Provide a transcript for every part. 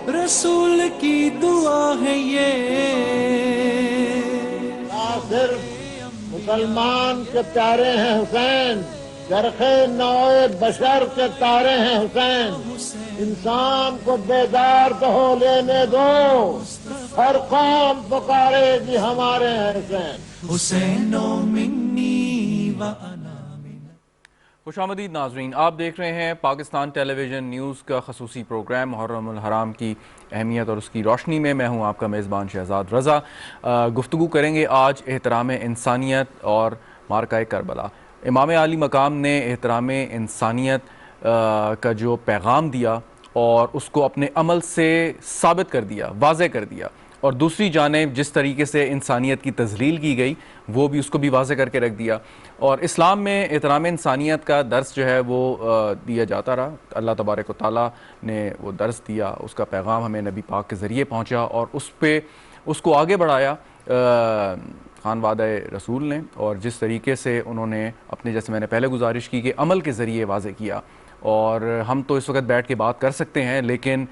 رسول کی دعا ہے یہ، نہ صرف مسلمان کے پیارے ہیں حسین، چرخ نوع بشر کے تارے ہیں حسین، انسان کو بیدار تو ہو لینے دو، ہر قوم پکارے گی ہمارے ہیں حسین۔ حسین منی وانا من۔ خوش آمدید ناظرین، آپ دیکھ رہے ہیں پاکستان ٹیلی ویژن نیوز کا خصوصی پروگرام محرم الحرام کی اہمیت اور اس کی روشنی میں ہوں آپ کا میزبان شہزاد رضا۔ گفتگو کریں گے آج احترام انسانیت اور معرکہ کربلا۔ امام عالی مقام نے احترام انسانیت کا جو پیغام دیا اور اس کو اپنے عمل سے ثابت کر دیا، واضح کر دیا، اور دوسری جانب جس طریقے سے انسانیت کی تذلیل کی گئی وہ بھی اس کو بھی واضح کر کے رکھ دیا۔ اور اسلام میں احترام انسانیت کا درس جو ہے وہ دیا جاتا رہا۔ اللہ تبارک و تعالیٰ نے وہ درس دیا، اس کا پیغام ہمیں نبی پاک کے ذریعے پہنچا اور اس کو آگے بڑھایا خانوادہ رسول نے، اور جس طریقے سے انہوں نے اپنے، جیسے میں نے پہلے گزارش کی، کہ عمل کے ذریعے واضح کیا۔ اور ہم تو اس وقت بیٹھ کے بات کر سکتے ہیں، لیکن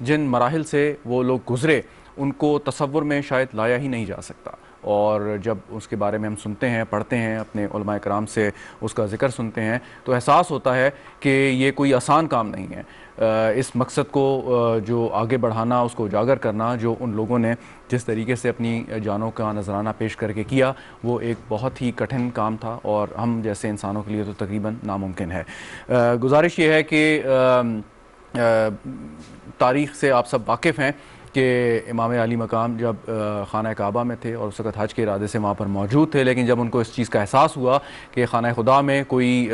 جن مراحل سے وہ لوگ گزرے ان کو تصور میں شاید لایا ہی نہیں جا سکتا۔ اور جب اس کے بارے میں ہم سنتے ہیں، پڑھتے ہیں، اپنے علماء کرام سے اس کا ذکر سنتے ہیں تو احساس ہوتا ہے کہ یہ کوئی آسان کام نہیں ہے۔ اس مقصد کو جو آگے بڑھانا، اس کو اجاگر کرنا، جو ان لوگوں نے جس طریقے سے اپنی جانوں کا نذرانہ پیش کر کے کیا، وہ ایک بہت ہی کٹھن کام تھا اور ہم جیسے انسانوں کے لیے تو تقریباً ناممکن ہے۔ گزارش یہ ہے کہ تاریخ سے آپ سب واقف ہیں کہ امام عالی مقام جب خانہ کعبہ میں تھے اور اس وقت حج کے ارادے سے وہاں پر موجود تھے، لیکن جب ان کو اس چیز کا احساس ہوا کہ خانہ خدا میں کوئی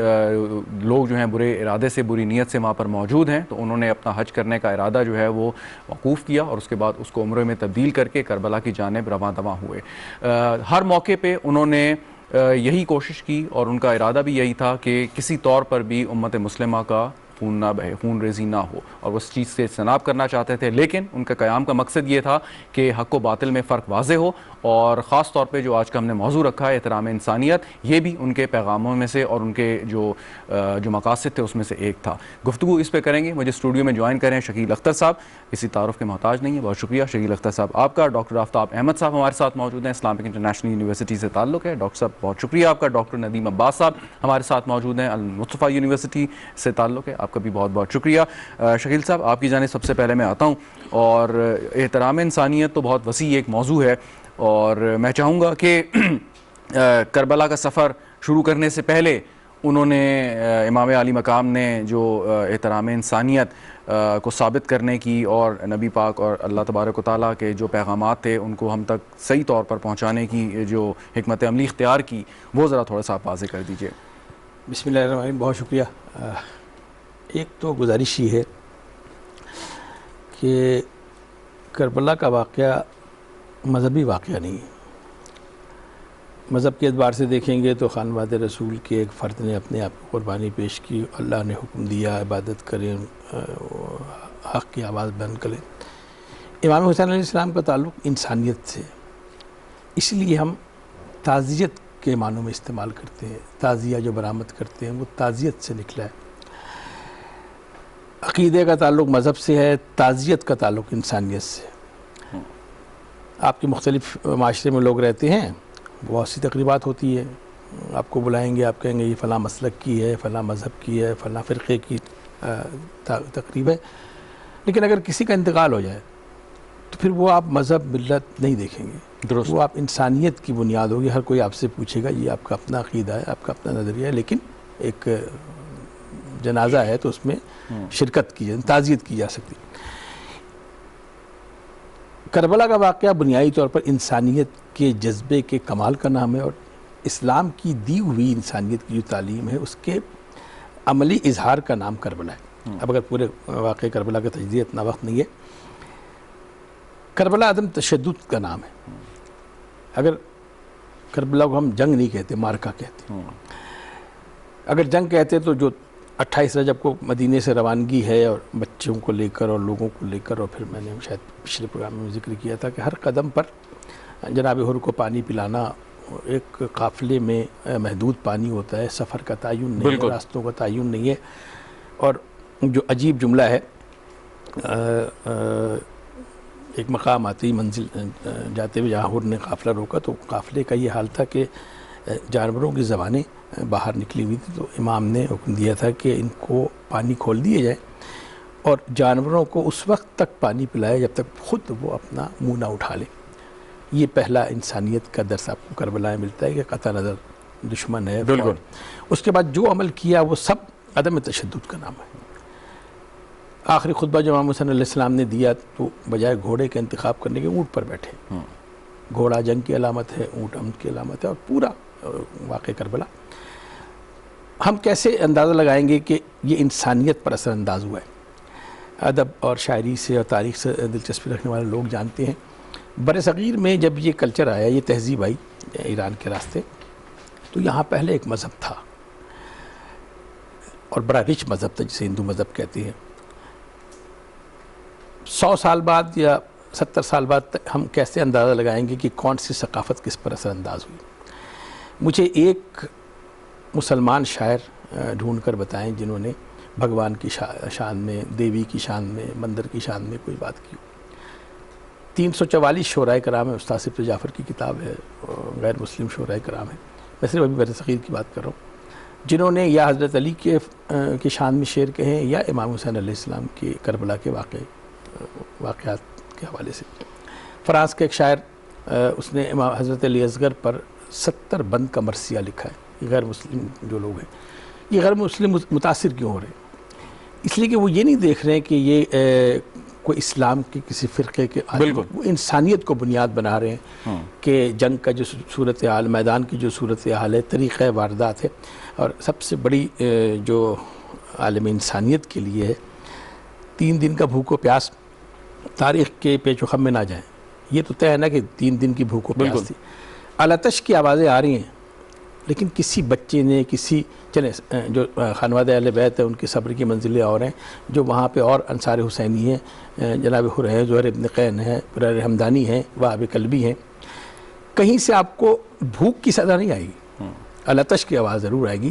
لوگ جو ہیں برے ارادے سے، بری نیت سے وہاں پر موجود ہیں، تو انہوں نے اپنا حج کرنے کا ارادہ جو ہے وہ موقوف کیا اور اس کے بعد اس کو عمرے میں تبدیل کر کے کربلا کی جانب رواں دواں ہوئے۔ ہر موقع پہ انہوں نے یہی کوشش کی اور ان کا ارادہ بھی یہی تھا کہ کسی طور پر بھی امت مسلمہ کا خون نہ بہے، خون ریزی نہ ہو، اور وہ اس چیز سے اجتناب کرنا چاہتے تھے، لیکن ان کا قیام کا مقصد یہ تھا کہ حق و باطل میں فرق واضح ہو۔ اور خاص طور پہ جو آج کا ہم نے موضوع رکھا ہے احترام انسانیت، یہ بھی ان کے پیغاموں میں سے اور ان کے جو مقاصد تھے اس میں سے ایک تھا۔ گفتگو اس پہ کریں گے، مجھے اسٹوڈیو میں جوائن کریں شکیل اختر صاحب، کسی تعارف کے محتاج نہیں ہے، بہت شکریہ شکیل اختر صاحب آپ کا۔ ڈاکٹر آفتاب احمد صاحب ہمارے ساتھ موجود ہیں، اسلامک انٹرنیشنل یونیورسٹی سے تعلق ہے، ڈاکٹر صاحب بہت شکریہ آپ کا۔ ڈاکٹر ندیم عباس صاحب ہمارے ساتھ موجود ہیں، المصطفیٰ یونیورسٹی سے تعلق ہے، آپ کا بھی بہت بہت شکریہ۔ شکیل صاحب آپ کی جانب سب سے پہلے میں آتا ہوں، اور احترام انسانیت تو بہت وسیع ایک موضوع ہے، اور میں چاہوں گا کہ کربلا کا سفر شروع کرنے سے پہلے انہوں نے، امام عالی مقام نے جو احترام انسانیت کو ثابت کرنے کی اور نبی پاک اور اللہ تبارک و تعالیٰ کے جو پیغامات تھے ان کو ہم تک صحیح طور پر پہنچانے کی جو حکمت عملی اختیار کی، وہ ذرا تھوڑا سا آپ واضح کر دیجئے۔ بسم اللہ الرحمن الرحیم، بہت شکریہ۔ ایک تو گزارش یہ ہے کہ کربلا کا واقعہ مذہبی واقعہ نہیں ہے۔ مذہب کے اعتبار سے دیکھیں گے تو خانوادہ رسول کے ایک فرد نے اپنے آپ کو قربانی پیش کی، اللہ نے حکم دیا عبادت کریں، حق کی آواز بلند کریں۔ امام حسین علیہ السلام کا تعلق انسانیت سے، اس لیے ہم تعزیت کے معنوں میں استعمال کرتے ہیں۔ تعزیہ جو برآمد کرتے ہیں وہ تعزیت سے نکلا ہے۔ عقیدے کا تعلق مذہب سے ہے، تعزیت کا تعلق انسانیت سے۔ آپ کے مختلف معاشرے میں لوگ رہتے ہیں، بہت سی تقریبات ہوتی ہے، آپ کو بلائیں گے، آپ کہیں گے یہ فلاں مسلک کی ہے، فلاں مذہب کی ہے، فلاں فرقے کی تقریب ہے، لیکن اگر کسی کا انتقال ہو جائے تو پھر وہ آپ مذہب ملت نہیں دیکھیں گے، درست، وہ آپ انسانیت کی بنیاد ہوگی۔ ہر کوئی آپ سے پوچھے گا، یہ آپ کا اپنا عقیدہ ہے، آپ کا اپنا نظریہ ہے، لیکن ایک جنازہ ہے تو اس میں شرکت کی جائے، تعزیت کی جا سکتی۔ کربلا کا واقعہ بنیادی طور پر انسانیت کے جذبے کے کمال کا نام ہے، اور اسلام کی دی ہوئی انسانیت کی جو تعلیم ہے اس کے عملی اظہار کا نام کربلا ہے۔ اب اگر پورے واقعہ کربلا کا تجزیہ اتنا وقت نہیں ہے، کربلا عدم تشدد کا نام ہے۔ اگر کربلا کو ہم جنگ نہیں کہتے، مارکا کہتے، اگر جنگ کہتے تو جو 28 رجب کو مدینے سے روانگی ہے، اور بچوں کو لے کر اور لوگوں کو لے کر، اور پھر میں نے شاید پچھلے پروگرام میں ذکر کیا تھا کہ ہر قدم پر جناب حر کو پانی پلانا، ایک قافلے میں محدود پانی ہوتا ہے، سفر کا تعین نہیں ہے، راستوں کا تعین نہیں ہے۔ اور جو عجیب جملہ ہے ایک مقام آتی منزل جاتے ہوئے جہاں حر نے قافلہ روکا تو قافلے کا یہ حال تھا کہ جانوروں کی زبانیں باہر نکلی ہوئی تھی، تو امام نے حکم دیا تھا کہ ان کو پانی کھول دیے جائے اور جانوروں کو اس وقت تک پانی پلائے جب تک خود وہ اپنا منہ نہ اٹھا لے۔ یہ پہلا انسانیت کا درس آپ کو کربلا میں ملتا ہے کہ قطع نظر دشمن ہے۔ بالکل۔ اس کے بعد جو عمل کیا وہ سب عدم تشدد کا نام ہے۔ آخری خطبہ جو امام حسین علیہ السلام نے دیا تو بجائے گھوڑے کے انتخاب کرنے کے اونٹ پر بیٹھے۔ گھوڑا جنگ کی علامت ہے، اونٹ امن کی علامت ہے، اور پورا واقع کربلا ہم کیسے اندازہ لگائیں گے کہ یہ انسانیت پر اثر انداز ہوا ہے؟ ادب اور شاعری سے اور تاریخ سے دلچسپی رکھنے والے لوگ جانتے ہیں بر صغیر میں جب یہ کلچر آیا، یہ تہذیب آئی ایران کے راستے، تو یہاں پہلے ایک مذہب تھا اور بڑا رچ مذہب تھا جسے ہندو مذہب کہتے ہیں۔ 100 سال بعد یا 70 سال بعد ہم کیسے اندازہ لگائیں گے کہ کون سی ثقافت کس پر اثر انداز ہوئی؟ مجھے ایک مسلمان شاعر ڈھونڈ کر بتائیں جنہوں نے بھگوان کی شان میں، دیوی کی شان میں، مندر کی شان میں کوئی بات کی۔ 344 شعراء کرام ہے، استاد صفت جعفر کی کتاب ہے، غیر مسلم شعراء کرام ہے، میں صرف ابھی بر صغیر کی بات کر رہا ہوں، جنہوں نے یا حضرت علی کے شان میں شعر کہیں یا امام حسین علیہ السلام کے کربلا کے واقعات کے حوالے سے۔ فرانس کے ایک شاعر اس نے امام حضرت علی اصغر پر 70 بند کا مرثیہ لکھا ہے۔ یہ غیر مسلم جو لوگ ہیں، یہ غیر مسلم متاثر کیوں ہو رہے ہیں؟ اس لیے کہ وہ یہ نہیں دیکھ رہے ہیں کہ یہ کوئی اسلام کے کسی فرقے کے، بالکل، وہ انسانیت کو بنیاد بنا رہے ہیں کہ جنگ کا جو صورتحال، میدان کی جو صورتحال ہے، طریقہ واردات ہے، اور سب سے بڑی جو عالم انسانیت کے لیے ہے 3 دن کا بھوک و پیاس تاریخ کے پیچ و خم میں نہ جائیں۔ یہ تو طے ہے نا کہ 3 دن کی بھوک و پیاس تھی۔ الاتش کی آوازیں آ رہی ہیں، لیکن کسی بچے نے، کسی چلیں جو خانوادہ اہل بیت ہے ان کی صبر کی منزلیں اور ہیں، جو وہاں پہ اور انصار حسینی ہیں، جناب حر ہیں، زہر ابن قین ہیں، پرر حمدانی ہیں، وہاب کلبی ہیں، کہیں سے آپ کو بھوک کی صدا نہیں آئے گی، الاتش کی آواز ضرور آئے گی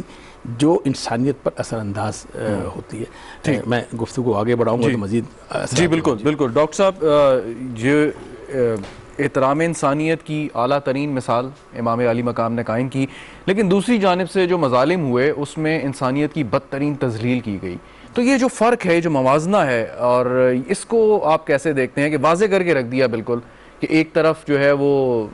جو انسانیت پر اثر انداز ہوتی ہے۔ میں گفتگو آگے بڑھاؤں گا تو مزید جی بالکل بالکل۔ ڈاکٹر صاحب، یہ احترام انسانیت کی اعلیٰ ترین مثال امام علی مقام نے قائم کی، لیکن دوسری جانب سے جو مظالم ہوئے اس میں انسانیت کی بدترین تذلیل کی گئی۔ تو یہ جو فرق ہے، جو موازنہ ہے، اور اس کو آپ کیسے دیکھتے ہیں کہ واضح کر کے رکھ دیا بالکل کہ ایک طرف جو ہے وہ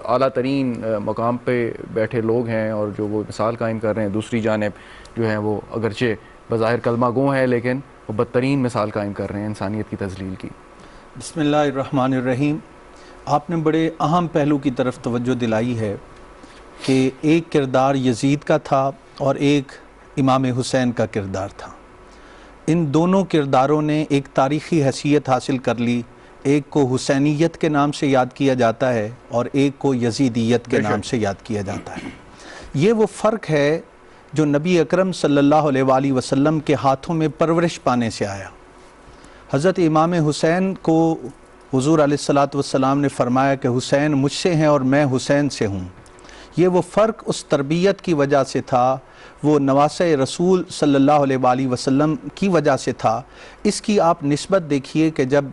اعلیٰ ترین مقام پہ بیٹھے لوگ ہیں اور جو وہ مثال قائم کر رہے ہیں، دوسری جانب جو ہیں وہ اگرچہ بظاہر کلمہ گو ہیں لیکن وہ بدترین مثال قائم کر رہے ہیں انسانیت کی تذلیل کی؟ بسم اللہ الرحمن الرحیم۔ آپ نے بڑے اہم پہلو کی طرف توجہ دلائی ہے کہ ایک کردار یزید کا تھا اور ایک امام حسین کا کردار تھا۔ ان دونوں کرداروں نے ایک تاریخی حیثیت حاصل کر لی، ایک کو حسینیت کے نام سے یاد کیا جاتا ہے اور ایک کو یزیدیت کے نام سے یاد کیا جاتا ہے۔ یہ وہ فرق ہے جو نبی اکرم صلی اللہ علیہ وآلہ وسلم کے ہاتھوں میں پرورش پانے سے آیا۔ حضرت امام حسین کو حضور علیہ السلام نے فرمایا کہ حسین مجھ سے ہیں اور میں حسین سے ہوں۔ یہ وہ فرق اس تربیت کی وجہ سے تھا، وہ نواسہ رسول صلی اللہ علیہ وآلہ وسلم کی وجہ سے تھا۔ اس کی آپ نسبت دیکھیے کہ جب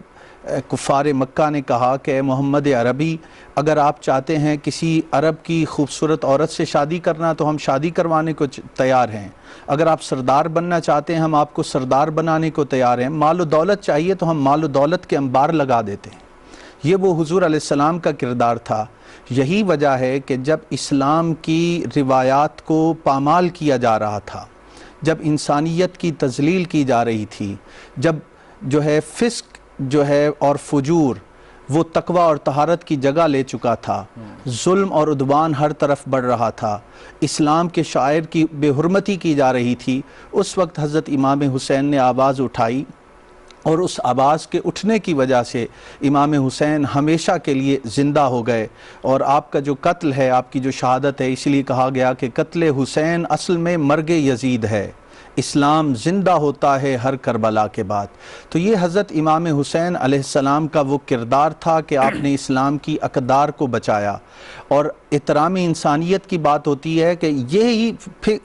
کفار مکہ نے کہا کہ اے محمد عربی، اگر آپ چاہتے ہیں کسی عرب کی خوبصورت عورت سے شادی کرنا تو ہم شادی کروانے کو تیار ہیں، اگر آپ سردار بننا چاہتے ہیں ہم آپ کو سردار بنانے کو تیار ہیں، مال و دولت چاہیے تو ہم مال و دولت کے انبار لگا دیتے ہیں۔ یہ وہ حضور علیہ السلام کا کردار تھا۔ یہی وجہ ہے کہ جب اسلام کی روایات کو پامال کیا جا رہا تھا، جب انسانیت کی تذلیل کی جا رہی تھی، جب جو ہے فسق جو ہے اور فجور وہ تقوی اور طہارت کی جگہ لے چکا تھا، ظلم اور عدوان ہر طرف بڑھ رہا تھا، اسلام کے شاعر کی بے حرمتی کی جا رہی تھی، اس وقت حضرت امام حسین نے آواز اٹھائی، اور اس آواز کے اٹھنے کی وجہ سے امام حسین ہمیشہ کے لیے زندہ ہو گئے۔ اور آپ کا جو قتل ہے، آپ کی جو شہادت ہے، اس لیے کہا گیا کہ قتل حسین اصل میں مرگ یزید ہے۔ اسلام زندہ ہوتا ہے ہر کربلا کے بعد۔ تو یہ حضرت امام حسین علیہ السلام کا وہ کردار تھا کہ آپ نے اسلام کی اقدار کو بچایا، اور احترام انسانیت کی بات ہوتی ہے کہ یہی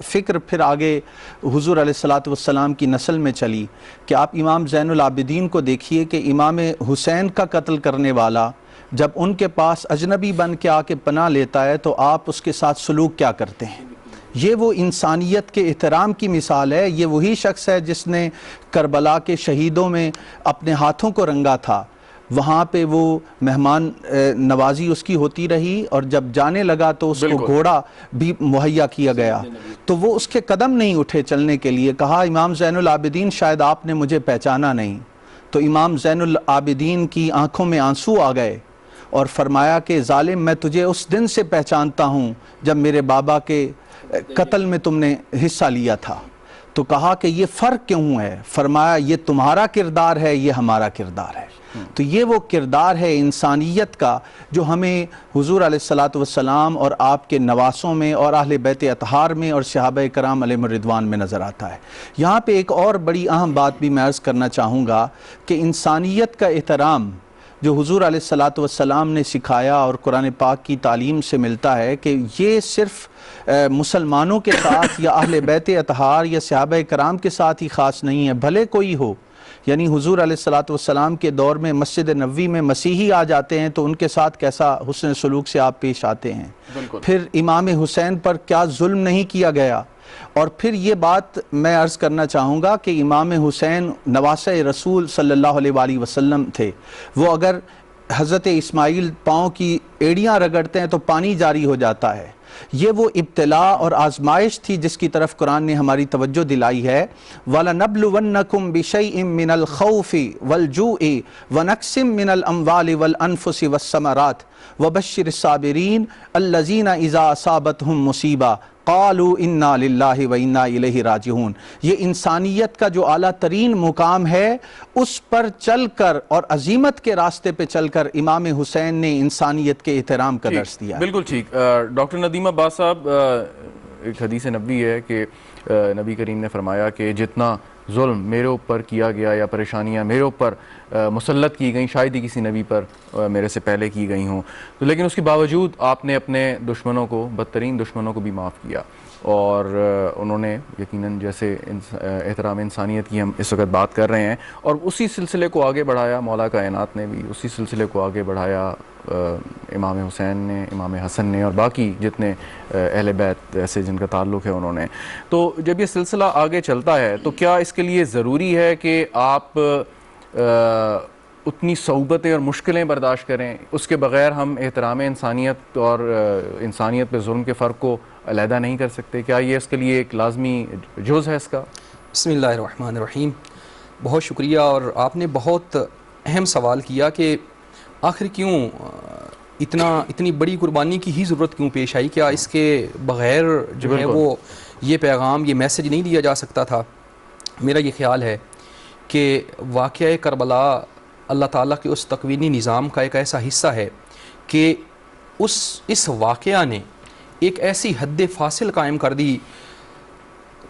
فکر پھر آگے حضور علیہ الصلاۃ والسلام کی نسل میں چلی کہ آپ امام زین العابدین کو دیکھیے کہ امام حسین کا قتل کرنے والا جب ان کے پاس اجنبی بن کے آ کے پناہ لیتا ہے تو آپ اس کے ساتھ سلوک کیا کرتے ہیں؟ یہ وہ انسانیت کے احترام کی مثال ہے۔ یہ وہی شخص ہے جس نے کربلا کے شہیدوں میں اپنے ہاتھوں کو رنگا تھا، وہاں پہ وہ مہمان نوازی اس کی ہوتی رہی، اور جب جانے لگا تو اس کو گھوڑا بھی مہیا کیا گیا، تو وہ اس کے قدم نہیں اٹھے چلنے کے لیے۔ کہا امام زین العابدین شاید آپ نے مجھے پہچانا نہیں، تو امام زین العابدین کی آنکھوں میں آنسو آ گئے اور فرمایا کہ ظالم، میں تجھے اس دن سے پہچانتا ہوں جب میرے بابا کے قتل میں تم نے حصہ لیا تھا۔ تو کہا کہ یہ فرق کیوں ہے؟ فرمایا یہ تمہارا کردار ہے، یہ ہمارا کردار ہے۔ تو یہ وہ کردار ہے انسانیت کا جو ہمیں حضور علیہ الصلاۃ والسلام اور آپ کے نواسوں میں اور اہل بیت اطہار میں اور صحابہ کرام علیہم الرضوان میں نظر آتا ہے۔ یہاں پہ ایک اور بڑی اہم بات بھی میں عرض کرنا چاہوں گا کہ انسانیت کا احترام جو حضور علیہ الصلاۃ والسلام نے سکھایا اور قرآن پاک کی تعلیم سے ملتا ہے کہ یہ صرف مسلمانوں کے ساتھ یا اہل بیت اطہار یا صحابہ کرام کے ساتھ ہی خاص نہیں ہے، بھلے کوئی ہو۔ یعنی حضور علیہ الصلاۃ والسلام کے دور میں مسجد نبوی میں مسیحی آ جاتے ہیں تو ان کے ساتھ کیسا حسن سلوک سے آپ پیش آتے ہیں، پھر امام حسین پر کیا ظلم نہیں کیا گیا۔ اور پھر یہ بات میں عرض کرنا چاہوں گا کہ امام حسین نواسہ رسول صلی اللہ علیہ وآلہ وسلم تھے، وہ اگر حضرت اسماعیل پاؤں کی ایڑیاں رگڑتے ہیں تو پانی جاری ہو جاتا ہے۔ یہ وہ ابتلاء اور آزمائش تھی جس کی طرف قرآن نے ہماری توجہ دلائی ہے۔ وَلَنَبْلُوَنَّكُمْ بِشَيْءٍ مِّنَ الْخَوْفِ وَالْجُوعِ وَنَقْصٍ مِّنَ الْأَمْوَالِ وَالْأَنفُسِ وَالثَّمَرَاتِ وَبَشِّرِ الصَّابِرِينَ الَّذِينَ إِذَا أَصَابَتْهُمْ مُصِیبَةٌ قالوا انا للہ و انا الیہ راجعون۔ یہ انسانیت کا جو اعلیٰ ترین مقام ہے، اس پر چل کر اور عظیمت کے راستے پہ چل کر امام حسین نے انسانیت کے احترام کا درس دیا۔ بالکل ٹھیک۔ ڈاکٹر ندیم عباس صاحب، ایک حدیث نبوی ہے کہ نبی کریم نے فرمایا کہ جتنا ظلم میرے اوپر کیا گیا یا پریشانیاں میرے اوپر مسلط کی گئیں، شاید ہی کسی نبی پر میرے سے پہلے کی گئی ہوں، تو لیکن اس کے باوجود آپ نے اپنے دشمنوں کو، بدترین دشمنوں کو بھی معاف کیا، اور انہوں نے یقیناً جیسے احترام انسانیت کی ہم اس وقت بات کر رہے ہیں، اور اسی سلسلے کو آگے بڑھایا مولا کائنات نے بھی، اسی سلسلے کو آگے بڑھایا امام حسین نے، امام حسن نے، اور باقی جتنے اہل بیت ایسے جن کا تعلق ہے انہوں نے۔ تو جب یہ سلسلہ آگے چلتا ہے تو کیا اس کے لیے ضروری ہے کہ آپ اتنی صعوبتیں اور مشکلیں برداشت کریں، اس کے بغیر ہم احترام انسانیت اور انسانیت پہ ظلم کے فرق کو علیحدہ نہیں کر سکتے؟ کیا یہ اس کے لیے ایک لازمی جز ہے اس کا؟ بسم اللہ الرحمن الرحیم۔ بہت شکریہ، اور آپ نے بہت اہم سوال کیا کہ آخر کیوں اتنی بڑی قربانی کی ہی ضرورت کیوں پیش آئی؟ کیا اس کے بغیر جو ہے وہ یہ پیغام، یہ میسج نہیں دیا جا سکتا تھا؟ میرا یہ خیال ہے کہ واقعہ کربلا اللہ تعالیٰ کے اس تکوینی نظام کا ایک ایسا حصہ ہے کہ اس واقعہ نے ایک ایسی حد فاصل قائم کر دی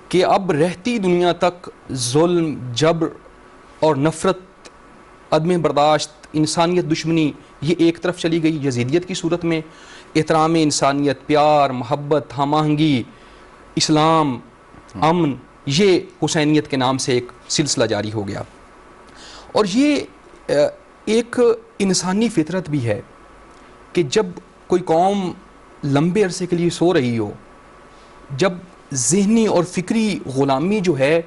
کہ اب رہتی دنیا تک ظلم، جبر اور نفرت، عدم برداشت، انسانیت دشمنی یہ ایک طرف چلی گئی یزیدیت کی صورت میں۔ احترام انسانیت، پیار، محبت، ہم آہنگی، اسلام، امن، یہ حسینیت کے نام سے ایک سلسلہ جاری ہو گیا۔ اور یہ ایک انسانی فطرت بھی ہے کہ جب کوئی قوم لمبے عرصے کے لیے سو رہی ہو، جب ذہنی اور فکری غلامی جو ہے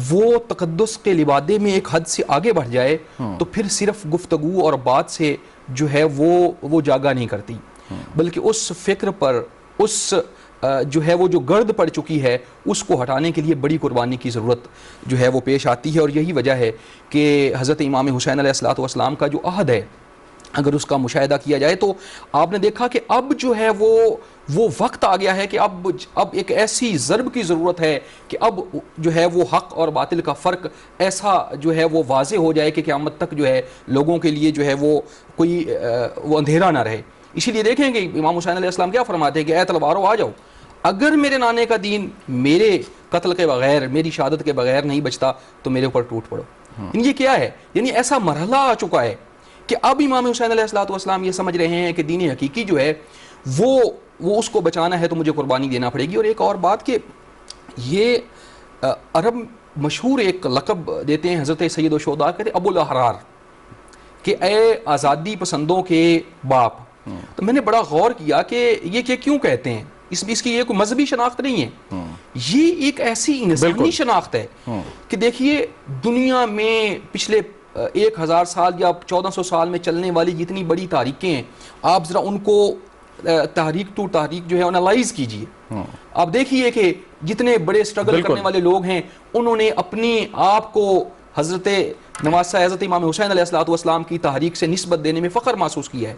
وہ تقدس کے لبادے میں ایک حد سے آگے بڑھ جائے تو پھر صرف گفتگو اور بات سے جو ہے وہ جاگا نہیں کرتی، بلکہ اس فکر پر، اس جو ہے وہ جو گرد پڑ چکی ہے، اس کو ہٹانے کے لیے بڑی قربانی کی ضرورت جو ہے وہ پیش آتی ہے۔ اور یہی وجہ ہے کہ حضرت امام حسین علیہ الصلوۃ والسلام کا جو عہد ہے، اگر اس کا مشاہدہ کیا جائے تو آپ نے دیکھا کہ اب جو ہے وہ وقت آ گیا ہے کہ اب ایک ایسی ضرب کی ضرورت ہے کہ اب جو ہے وہ حق اور باطل کا فرق ایسا جو ہے وہ واضح ہو جائے کہ قیامت تک جو ہے لوگوں کے لیے جو ہے وہ کوئی وہ اندھیرا نہ رہے۔ اسی لیے دیکھیں کہ امام حسین علیہ السلام کیا فرماتے ہیں کہ اے تلوارو آ جاؤ، اگر میرے نانے کا دین میرے قتل کے بغیر، میری شہادت کے بغیر نہیں بچتا تو میرے اوپر ٹوٹ پڑو. یہ کیا ہے؟ یعنی ایسا مرحلہ آ چکا ہے کہ اب امام حسین علیہ الصلوۃ والسلام یہ سمجھ رہے ہیں کہ دین حقیقی جو ہے وہ اس کو بچانا ہے تو مجھے قربانی دینا پڑے گی. اور ایک اور بات کہ یہ عرب مشہور ایک لقب دیتے ہیں حضرت سید الشہداء، کہتے ہیں ابو الاحرار، کہ اے آزادی پسندوں کے باپ. تو میں نے بڑا غور کیا کہ یہ کیوں کہتے ہیں، اس کی یہ کوئی مذہبی شناخت نہیں ہے، یہ ایک ایسی انسانی شناخت ہے کہ دیکھیے دنیا میں پچھلے 1000 سال یا 1400 سال میں چلنے والی جتنی بڑی تحریکیں ہیں، آپ ذرا ان کو تحریک ٹو تحریک جو ہے انالائز کیجئے. آپ دیکھیے کہ جتنے بڑے سٹرگل کرنے والے لوگ ہیں انہوں نے اپنی آپ کو حضرت نواسہ حضرت امام حسین علیہ الصلوۃ والسلام کی تحریک سے نسبت دینے میں فخر محسوس کیا ہے.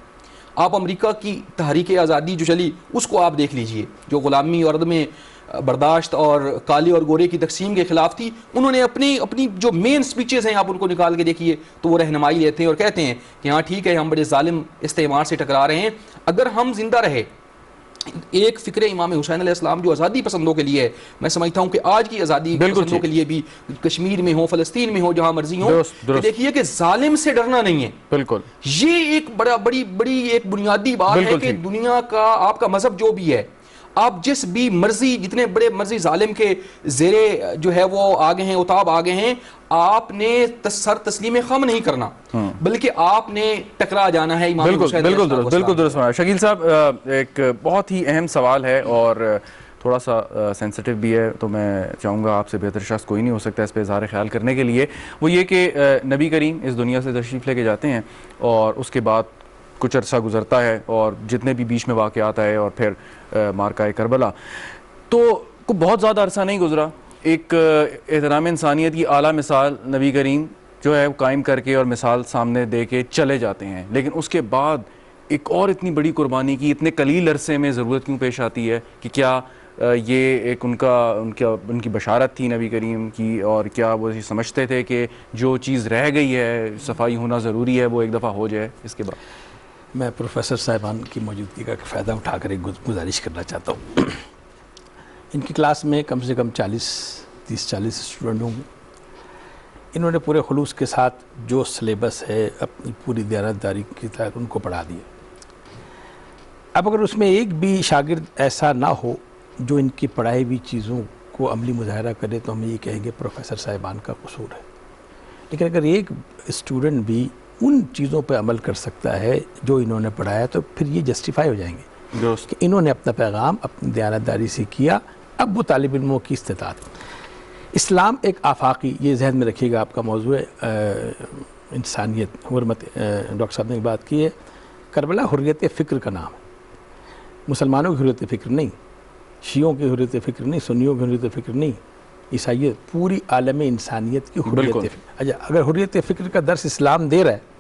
آپ امریکہ کی تحریک آزادی جو چلی اس کو آپ دیکھ لیجئے، جو غلامی اور عدم برداشت اور کالے اور گورے کی تقسیم کے خلاف تھی، انہوں نے اپنی جو مین سپیچز ہیں آپ ان کو نکال کے دیکھیے تو وہ رہنمائی لیتے ہیں اور کہتے ہیں کہ ہاں ٹھیک ہے ہم بڑے ظالم استعمار سے ٹکرا رہے ہیں، اگر ہم زندہ رہے ایک فکر امام حسین علیہ السلام جو آزادی پسندوں کے لیے ہے، میں سمجھتا ہوں کہ آج کی آزادی پسندوں کے لیے بھی کشمیر میں ہو، فلسطین میں ہو، جہاں مرضی ہو، کہ دیکھیے کہ ظالم سے ڈرنا نہیں ہے. بالکل یہ ایک بڑی ایک بنیادی بات ہے کہ دنیا کا آپ کا مذہب جو بھی ہے، آپ جس بھی مرضی جتنے بڑے مرضی ظالم کے زیرے جو ہے وہ آگے ہیں، اتاب آگے ہیں، آپ نے سر تسلیم خم نہیں کرنا بلکہ آپ نے ٹکرا جانا ہے امام حسین. بالکل درست. شکیل صاحب ایک بہت ہی اہم سوال ہے اور تھوڑا سا سینسٹیو بھی ہے، تو میں چاہوں گا آپ سے بہتر شخص کوئی نہیں ہو سکتا اس پہ اظہار خیال کرنے کے لیے. وہ یہ کہ نبی کریم اس دنیا سے تشریف لے کے جاتے ہیں اور اس کے بعد کچھ عرصہ گزرتا ہے اور جتنے بھی بیچ میں واقعات آئے اور پھر مارکہ کربلا، تو بہت زیادہ عرصہ نہیں گزرا، ایک احترام انسانیت کی اعلیٰ مثال نبی کریم جو ہے قائم کر کے اور مثال سامنے دے کے چلے جاتے ہیں. لیکن اس کے بعد ایک اور اتنی بڑی قربانی کی اتنے قلیل عرصے میں ضرورت کیوں پیش آتی ہے؟ کہ کیا یہ ایک ان کی بشارت تھی نبی کریم کی، اور کیا وہ سمجھتے تھے کہ جو چیز رہ گئی ہے صفائی ہونا ضروری ہے وہ ایک دفعہ ہو جائے؟ اس کے بعد میں پروفیسر صاحبان کی موجودگی کا فائدہ اٹھا کر ایک گزارش کرنا چاہتا ہوں. ان کی کلاس میں کم سے کم 30-40 اسٹوڈنٹ ہوں گے. انہوں نے پورے خلوص کے ساتھ جو سلیبس ہے اپنی پوری دیانتداری کے تحت ان کو پڑھا دیا. اب اگر اس میں ایک بھی شاگرد ایسا نہ ہو جو ان کی پڑھائی ہوئی چیزوں کو عملی مظاہرہ کرے تو ہم یہ کہیں گے پروفیسر صاحبان کا قصور ہے. لیکن اگر ایک اسٹوڈنٹ بھی ان چیزوں پہ عمل کر سکتا ہے جو انہوں نے پڑھایا تو پھر یہ جسٹیفائی ہو جائیں گے کہ انہوں نے اپنا پیغام اپنی دیانتداری سے کیا. اب وہ طالب علموں کی استطاعت. اسلام ایک آفاقی، یہ ذہن میں رکھیے گا، آپ کا موضوع ہے انسانیت، حرمت. ڈاکٹر صاحب نے ایک بات کی ہے، کربلا حریت فکر کا نام ہے. مسلمانوں کی حریت فکر نہیں، شیعوں کی حریت فکر نہیں، سنیوں کی حریت فکر نہیں، عیسائیت، پوری عالم انسانیت کی حریت فکر. اچھا اگر حریت فکر کا درس اسلام دے رہا ہے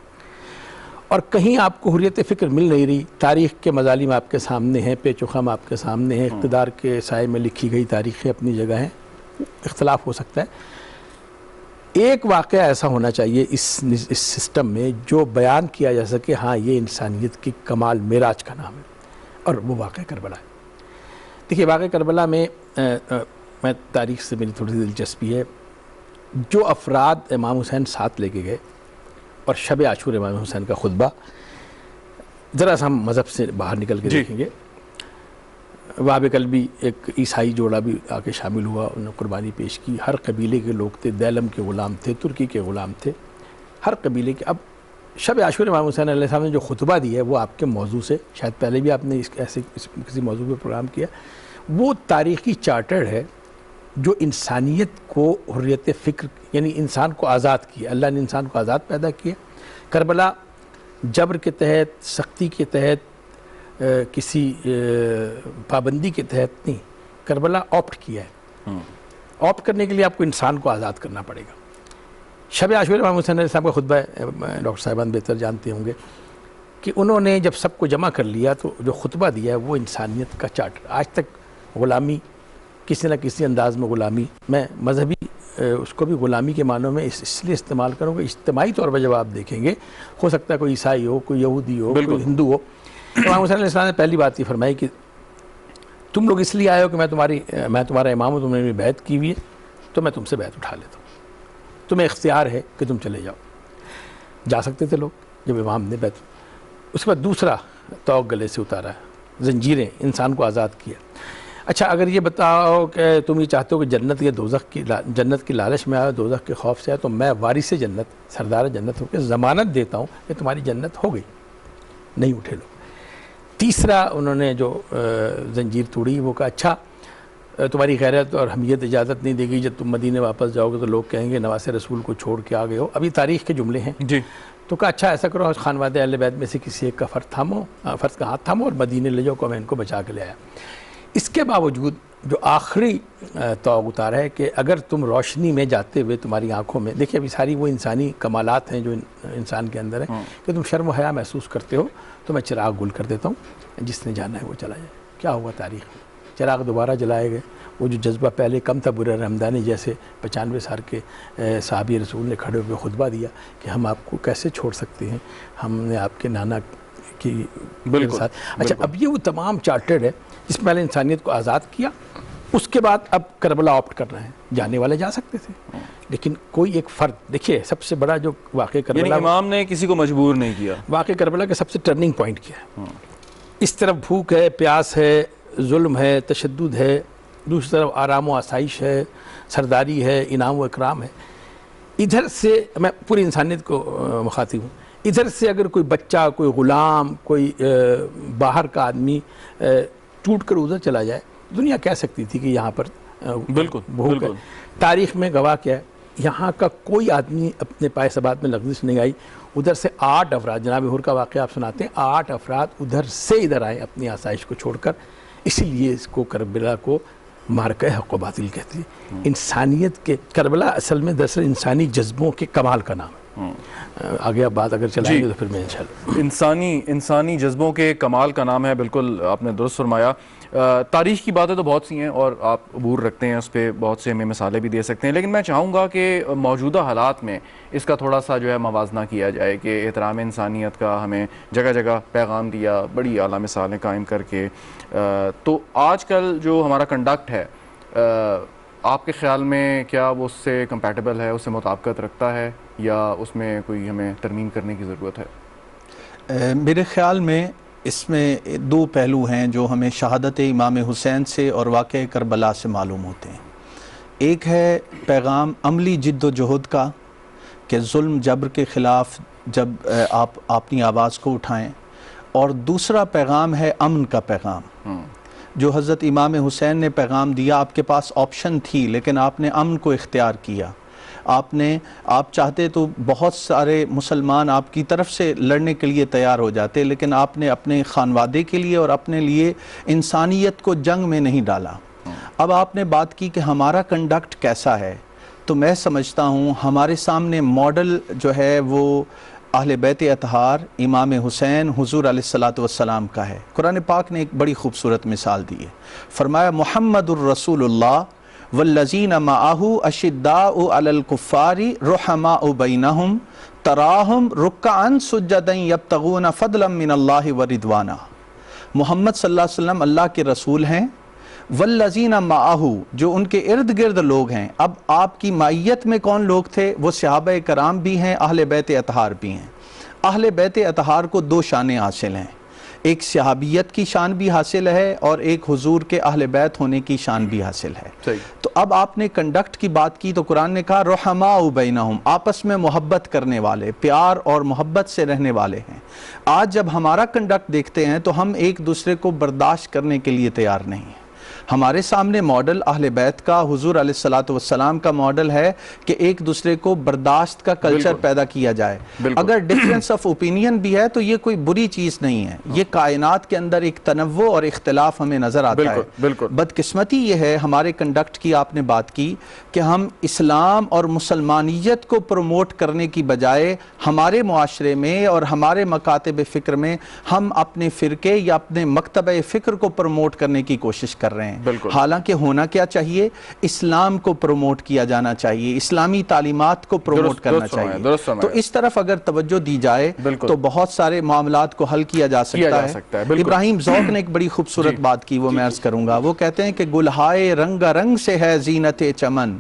اور کہیں آپ کو حریت فکر مل نہیں رہی، تاریخ کے مظالم آپ کے سامنے ہیں، پیچ و خم آپ کے سامنے ہیں، اقتدار کے سائے میں لکھی گئی تاریخیں اپنی جگہ ہیں، اختلاف ہو سکتا ہے. ایک واقعہ ایسا ہونا چاہیے اس سسٹم میں جو بیان کیا جا سکے ہاں یہ انسانیت کی کمال معراج کا نام ہے، اور وہ واقعہ کربلا ہے. دیکھیے واقعہ کربلا میں میں تاریخ سے میری تھوڑی سی دلچسپی ہے. جو افراد امام حسین ساتھ لے کے گئے اور شب عاشور امام حسین کا خطبہ، ذرا سا ہم مذہب سے باہر نکل کے دیکھیں گے. وہاں کل بھی ایک عیسائی جوڑا بھی آ کے شامل ہوا، انہوں نے قربانی پیش کی. ہر قبیلے کے لوگ تھے، دیلم کے غلام تھے، ترکی کے غلام تھے، ہر قبیلے کے. اب شب عاشور امام حسین علیہ السلام نے جو خطبہ دی ہے وہ آپ کے موضوع سے، شاید پہلے بھی آپ نے ایسے کسی موضوع پہ پروگرام کیا، وہ تاریخی چارٹر ہے جو انسانیت کو حریت فکر، یعنی انسان کو آزاد کیا. اللہ نے انسان کو آزاد پیدا کیا. کربلا جبر کے تحت، سختی کے تحت، کسی پابندی کے تحت نہیں، کربلا آپٹ کیا ہے. آپٹ کرنے کے لیے آپ کو انسان کو آزاد کرنا پڑے گا. شب عاشور امام حسین علیہ السلام کا خطبہ ہے، ڈاکٹر صاحبان بہتر جانتے ہوں گے کہ انہوں نے جب سب کو جمع کر لیا تو جو خطبہ دیا ہے وہ انسانیت کا چارٹر. آج تک غلامی، کسی نہ کسی انداز میں غلامی، میں مذہبی اس کو بھی غلامی کے معنوں میں اس لیے استعمال کروں گا، اجتماعی طور پر جب آپ دیکھیں گے، ہو سکتا ہے کوئی عیسائی ہو، کوئی یہودی ہو، کوئی ہندو ہو. امام حسین علیہ السلام نے پہلی بات یہ فرمائی کہ تم لوگ اس لیے آئے ہو کہ میں تمہارا امام ہوں، تم نے میری بیعت کی ہوئی ہے تو میں تم سے بیعت اٹھا لیتا ہوں، تمہیں اختیار ہے کہ تم چلے جاؤ۔ جا سکتے تھے لوگ جب امام نے بیعت۔ اس کے بعد دوسرا توق گلے سے اتارا ہے، زنجیریں، انسان کو آزاد کیا۔ اچھا اگر یہ بتاؤ کہ تم یہ چاہتے ہو کہ جنت یا جنت کی لالچ میں آئے، دوزخ کے خوف سے آئے، تو میں وارث جنت، سردار جنت ہو کے ضمانت دیتا ہوں کہ تمہاری جنت ہو گئی۔ نہیں اٹھے لوگ۔ تیسرا انہوں نے جو زنجیر توڑی، وہ کہا اچھا تمہاری غیرت اور حمیت اجازت نہیں دے گی، جب تم مدینے واپس جاؤ گے تو لوگ کہیں گے نواس رسول کو چھوڑ کے آ گئے ہو۔ ابھی تاریخ کے جملے ہیں جی۔ تو کہا اچھا ایسا کرو، خانوادہ اہل بیت میں سے کسی ایک کا فرض کا ہاتھ تھامو اور مدینے لے جاؤ کو میں ان کو بچا کے لے آیا۔ اس کے باوجود جو آخری توق اتارا ہے کہ اگر تم روشنی میں جاتے ہوئے تمہاری آنکھوں میں، دیکھیں ابھی ساری وہ انسانی کمالات ہیں جو انسان کے اندر ہیں کہ تم شرم و حیا محسوس کرتے ہو، تو میں چراغ گل کر دیتا ہوں، جس نے جانا ہے وہ چلا جائے۔ کیا ہوا تاریخ میں؟ چراغ دوبارہ جلائے گئے۔ وہ جو جذبہ پہلے کم تھا، برر حمدانی جیسے 95 سال کے صحابی رسول نے کھڑے ہوئے خطبہ دیا کہ ہم آپ کو کیسے چھوڑ سکتے ہیں، ہم نے آپ کے نانا کی ساتھ۔ اچھا اب یہ وہ تمام چارٹرڈ ہے جس میں انسانیت کو آزاد کیا۔ اس کے بعد اب کربلا آپٹ کر رہے ہیں، جانے والے جا سکتے تھے لیکن کوئی ایک فرد، دیکھیے سب سے بڑا جو واقع کربلا، یعنی امام نے کسی کو مجبور نہیں کیا، واقع کربلا کا سب سے ٹرننگ پوائنٹ کیا ہے۔ اس طرف بھوک ہے، پیاس ہے، ظلم ہے، تشدد ہے، دوسری طرف آرام و آسائش ہے، سرداری ہے، انعام و اکرام ہے۔ ادھر سے میں پوری انسانیت کو مخاطب ہوں، ادھر سے اگر کوئی بچہ، کوئی غلام، کوئی باہر کا آدمی ٹوٹ کر ادھر چلا جائے، دنیا کہہ سکتی تھی کہ یہاں پر بالکل بھوک ہے۔ تاریخ میں گواہ کیا ہے، یہاں کا کوئی آدمی اپنے پائے ثبات میں لغزش نہیں آئی۔ ادھر سے 8 افراد، جناب حر کا واقعہ آپ سناتے ہیں، 8 افراد ادھر سے ادھر آئے اپنی آسائش کو چھوڑ کر۔ اسی لیے اس کو کربلا کو معرکہ حق و باطل کہتے ہیں۔ انسانیت کے کربلا اصل میں دراصل انسانی جذبوں کے کمال کا نام ہے۔ آگے آپ بات اگر چلائیں گے تو پھر میں انشاءاللہ۔ انسانی جذبوں کے کمال کا نام ہے، بالکل آپ نے درست فرمایا۔ تاریخ کی باتیں تو بہت سی ہیں اور آپ عبور رکھتے ہیں، اس پہ بہت سے ہمیں مثالیں بھی دے سکتے ہیں، لیکن میں چاہوں گا کہ موجودہ حالات میں اس کا تھوڑا سا جو ہے موازنہ کیا جائے کہ احترام انسانیت کا ہمیں جگہ جگہ پیغام دیا، بڑی اعلیٰ مثالیں قائم کر کے۔ تو آج کل جو ہمارا کنڈکٹ ہے، آپ کے خیال میں کیا وہ اس سے کمپیٹیبل ہے، اس سے مطابقت رکھتا ہے، یا اس میں کوئی ہمیں ترمیم کرنے کی ضرورت ہے؟ میرے خیال میں اس میں 2 پہلو ہیں جو ہمیں شہادت امام حسین سے اور واقعہ کربلا سے معلوم ہوتے ہیں۔ ایک ہے پیغام عملی جد و جہد کا کہ ظلم جبر کے خلاف جب آپ اپنی آواز کو اٹھائیں، اور دوسرا پیغام ہے امن کا پیغام جو حضرت امام حسین نے پیغام دیا۔ آپ کے پاس آپشن تھی لیکن آپ نے امن کو اختیار کیا۔ آپ چاہتے تو بہت سارے مسلمان آپ کی طرف سے لڑنے کے لیے تیار ہو جاتے، لیکن آپ نے اپنے خانوادے کے لیے اور اپنے لیے انسانیت کو جنگ میں نہیں ڈالا۔ اب آپ نے بات کی کہ ہمارا کنڈکٹ کیسا ہے، تو میں سمجھتا ہوں ہمارے سامنے ماڈل جو ہے وہ اہل بیت اطہار امام حسین حضور علیہ الصلوۃ والسلام کا ہے۔ قرآن پاک نے ایک بڑی خوبصورت مثال دی ہے، فرمایا محمد الرسول اللہ والذین معہ اشداء علی الکفار رحماء بینہم تراہم رکعا سجدا یبتغون فضلا من اللہ ورضوانا۔ محمد صلی اللہ علیہ وسلم اللہ کے رسول ہیں، والذین معہ جو ان کے ارد گرد لوگ ہیں۔ اب آپ کی معیت میں کون لوگ تھے؟ وہ صحابہ کرام بھی ہیں، اہل بیت اطہار بھی ہیں۔ اہل بیت اطہار کو 2 شانیں حاصل ہیں، ایک صحابیت کی شان بھی حاصل ہے اور ایک حضور کے اہل بیت ہونے کی شان بھی حاصل ہے۔ تو اب آپ نے کنڈکٹ کی بات کی تو قرآن نے کہا رحماء بینہم، آپس میں محبت کرنے والے، پیار اور محبت سے رہنے والے ہیں۔ آج جب ہمارا کنڈکٹ دیکھتے ہیں تو ہم ایک دوسرے کو برداشت کرنے کے لیے تیار نہیں ہیں۔ ہمارے سامنے ماڈل اہل بیت کا، حضور علیہ الصلوۃ والسلام کا ماڈل ہے کہ ایک دوسرے کو برداشت کا کلچر پیدا کیا جائے۔ اگر ڈفرینس آف اوپینین بھی ہے تو یہ کوئی بری چیز نہیں ہے، یہ کائنات کے اندر ایک تنوع اور اختلاف ہمیں نظر آتا ہے۔ بدقسمتی یہ ہے ہمارے کنڈکٹ کی، آپ نے بات کی کہ ہم اسلام اور مسلمانیت کو پروموٹ کرنے کی بجائے ہمارے معاشرے میں اور ہمارے مکاتب فکر میں ہم اپنے فرقے یا اپنے مکتبہ فکر کو پروموٹ کرنے کی کوشش کر رہے ہیں۔ بالکل۔ حالانکہ ہونا کیا چاہیے، اسلام کو پروموٹ کیا جانا چاہیے، اسلامی تعلیمات کو پروموٹ کرنا چاہیے۔ تو اس طرف اگر توجہ دی جائے تو بہت سارے معاملات کو حل کیا جا سکتا ہے۔ ابراہیم ذوق نے ایک بڑی خوبصورت بات کی، وہ میں عرض کروں گا۔ وہ کہتے ہیں کہ گلہائے رنگ رنگ سے ہے زینت چمن،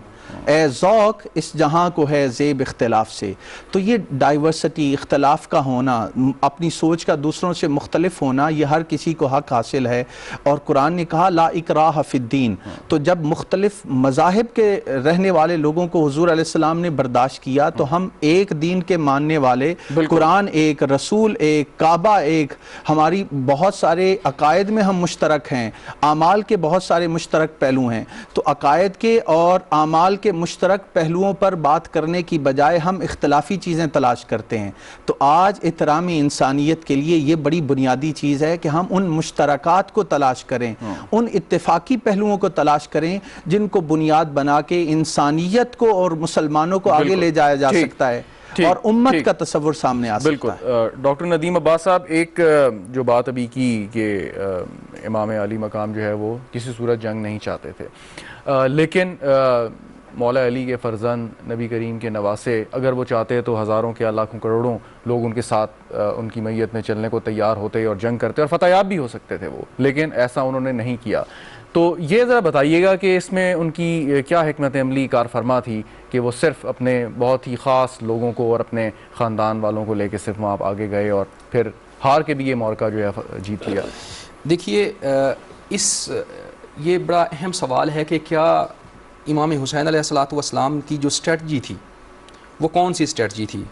اے ذوق اس جہاں کو ہے زیب اختلاف سے۔ تو یہ ڈائیورسٹی، اختلاف کا ہونا، اپنی سوچ کا دوسروں سے مختلف ہونا، یہ ہر کسی کو حق حاصل ہے۔ اور قرآن نے کہا لا اکراہ فی الدین۔ تو جب مختلف مذاہب کے رہنے والے لوگوں کو حضور علیہ السلام نے برداشت کیا تو ہم ایک دین کے ماننے والے، قرآن ایک، رسول ایک، کعبہ ایک، ہماری بہت سارے عقائد میں ہم مشترک ہیں، اعمال کے بہت سارے مشترک پہلو ہیں۔ تو عقائد کے اور اعمال کے مشترک پہلوؤں پر بات کرنے کی بجائے ہم اختلافی چیزیں تلاش کرتے ہیں۔ تو آج احترام انسانیت کے لیے یہ بڑی بنیادی چیز ہے کہ ہم ان مشترکات کو تلاش کریں، ان اتفاقی پہلوؤں کو تلاش کریں جن کو بنیاد بنا کے انسانیت کو اور مسلمانوں کو آگے لے جایا جا سکتا ہے اور امت کا تصور سامنے آ سکتا ہے۔ بالکل۔ ڈاکٹر ندیم عباس صاحب، ایک جو بات ابھی کی کہ امام علی مقام جو ہے وہ کسی صورت جنگ نہیں چاہتے تھے، لیکن مولا علی کے فرزند، نبی کریم کے نواسے، اگر وہ چاہتے تو ہزاروں کیا لاکھوں کروڑوں لوگ ان کے ساتھ ان کی میت میں چلنے کو تیار ہوتے اور جنگ کرتے اور فتح یاب بھی ہو سکتے تھے وہ، لیکن ایسا انہوں نے نہیں کیا۔ تو یہ ذرا بتائیے گا کہ اس میں ان کی کیا حکمت عملی کار فرما تھی کہ وہ صرف اپنے بہت ہی خاص لوگوں کو اور اپنے خاندان والوں کو لے کے صرف وہاں آگے گئے اور پھر ہار کے بھی یہ معرکہ جو ہے جیت لیا؟ دیکھیے، یہ بڑا اہم سوال ہے کہ کیا امام حسین علیہ السلام کی جو اسٹریٹجی تھی وہ کون سی اسٹریٹجی تھی؟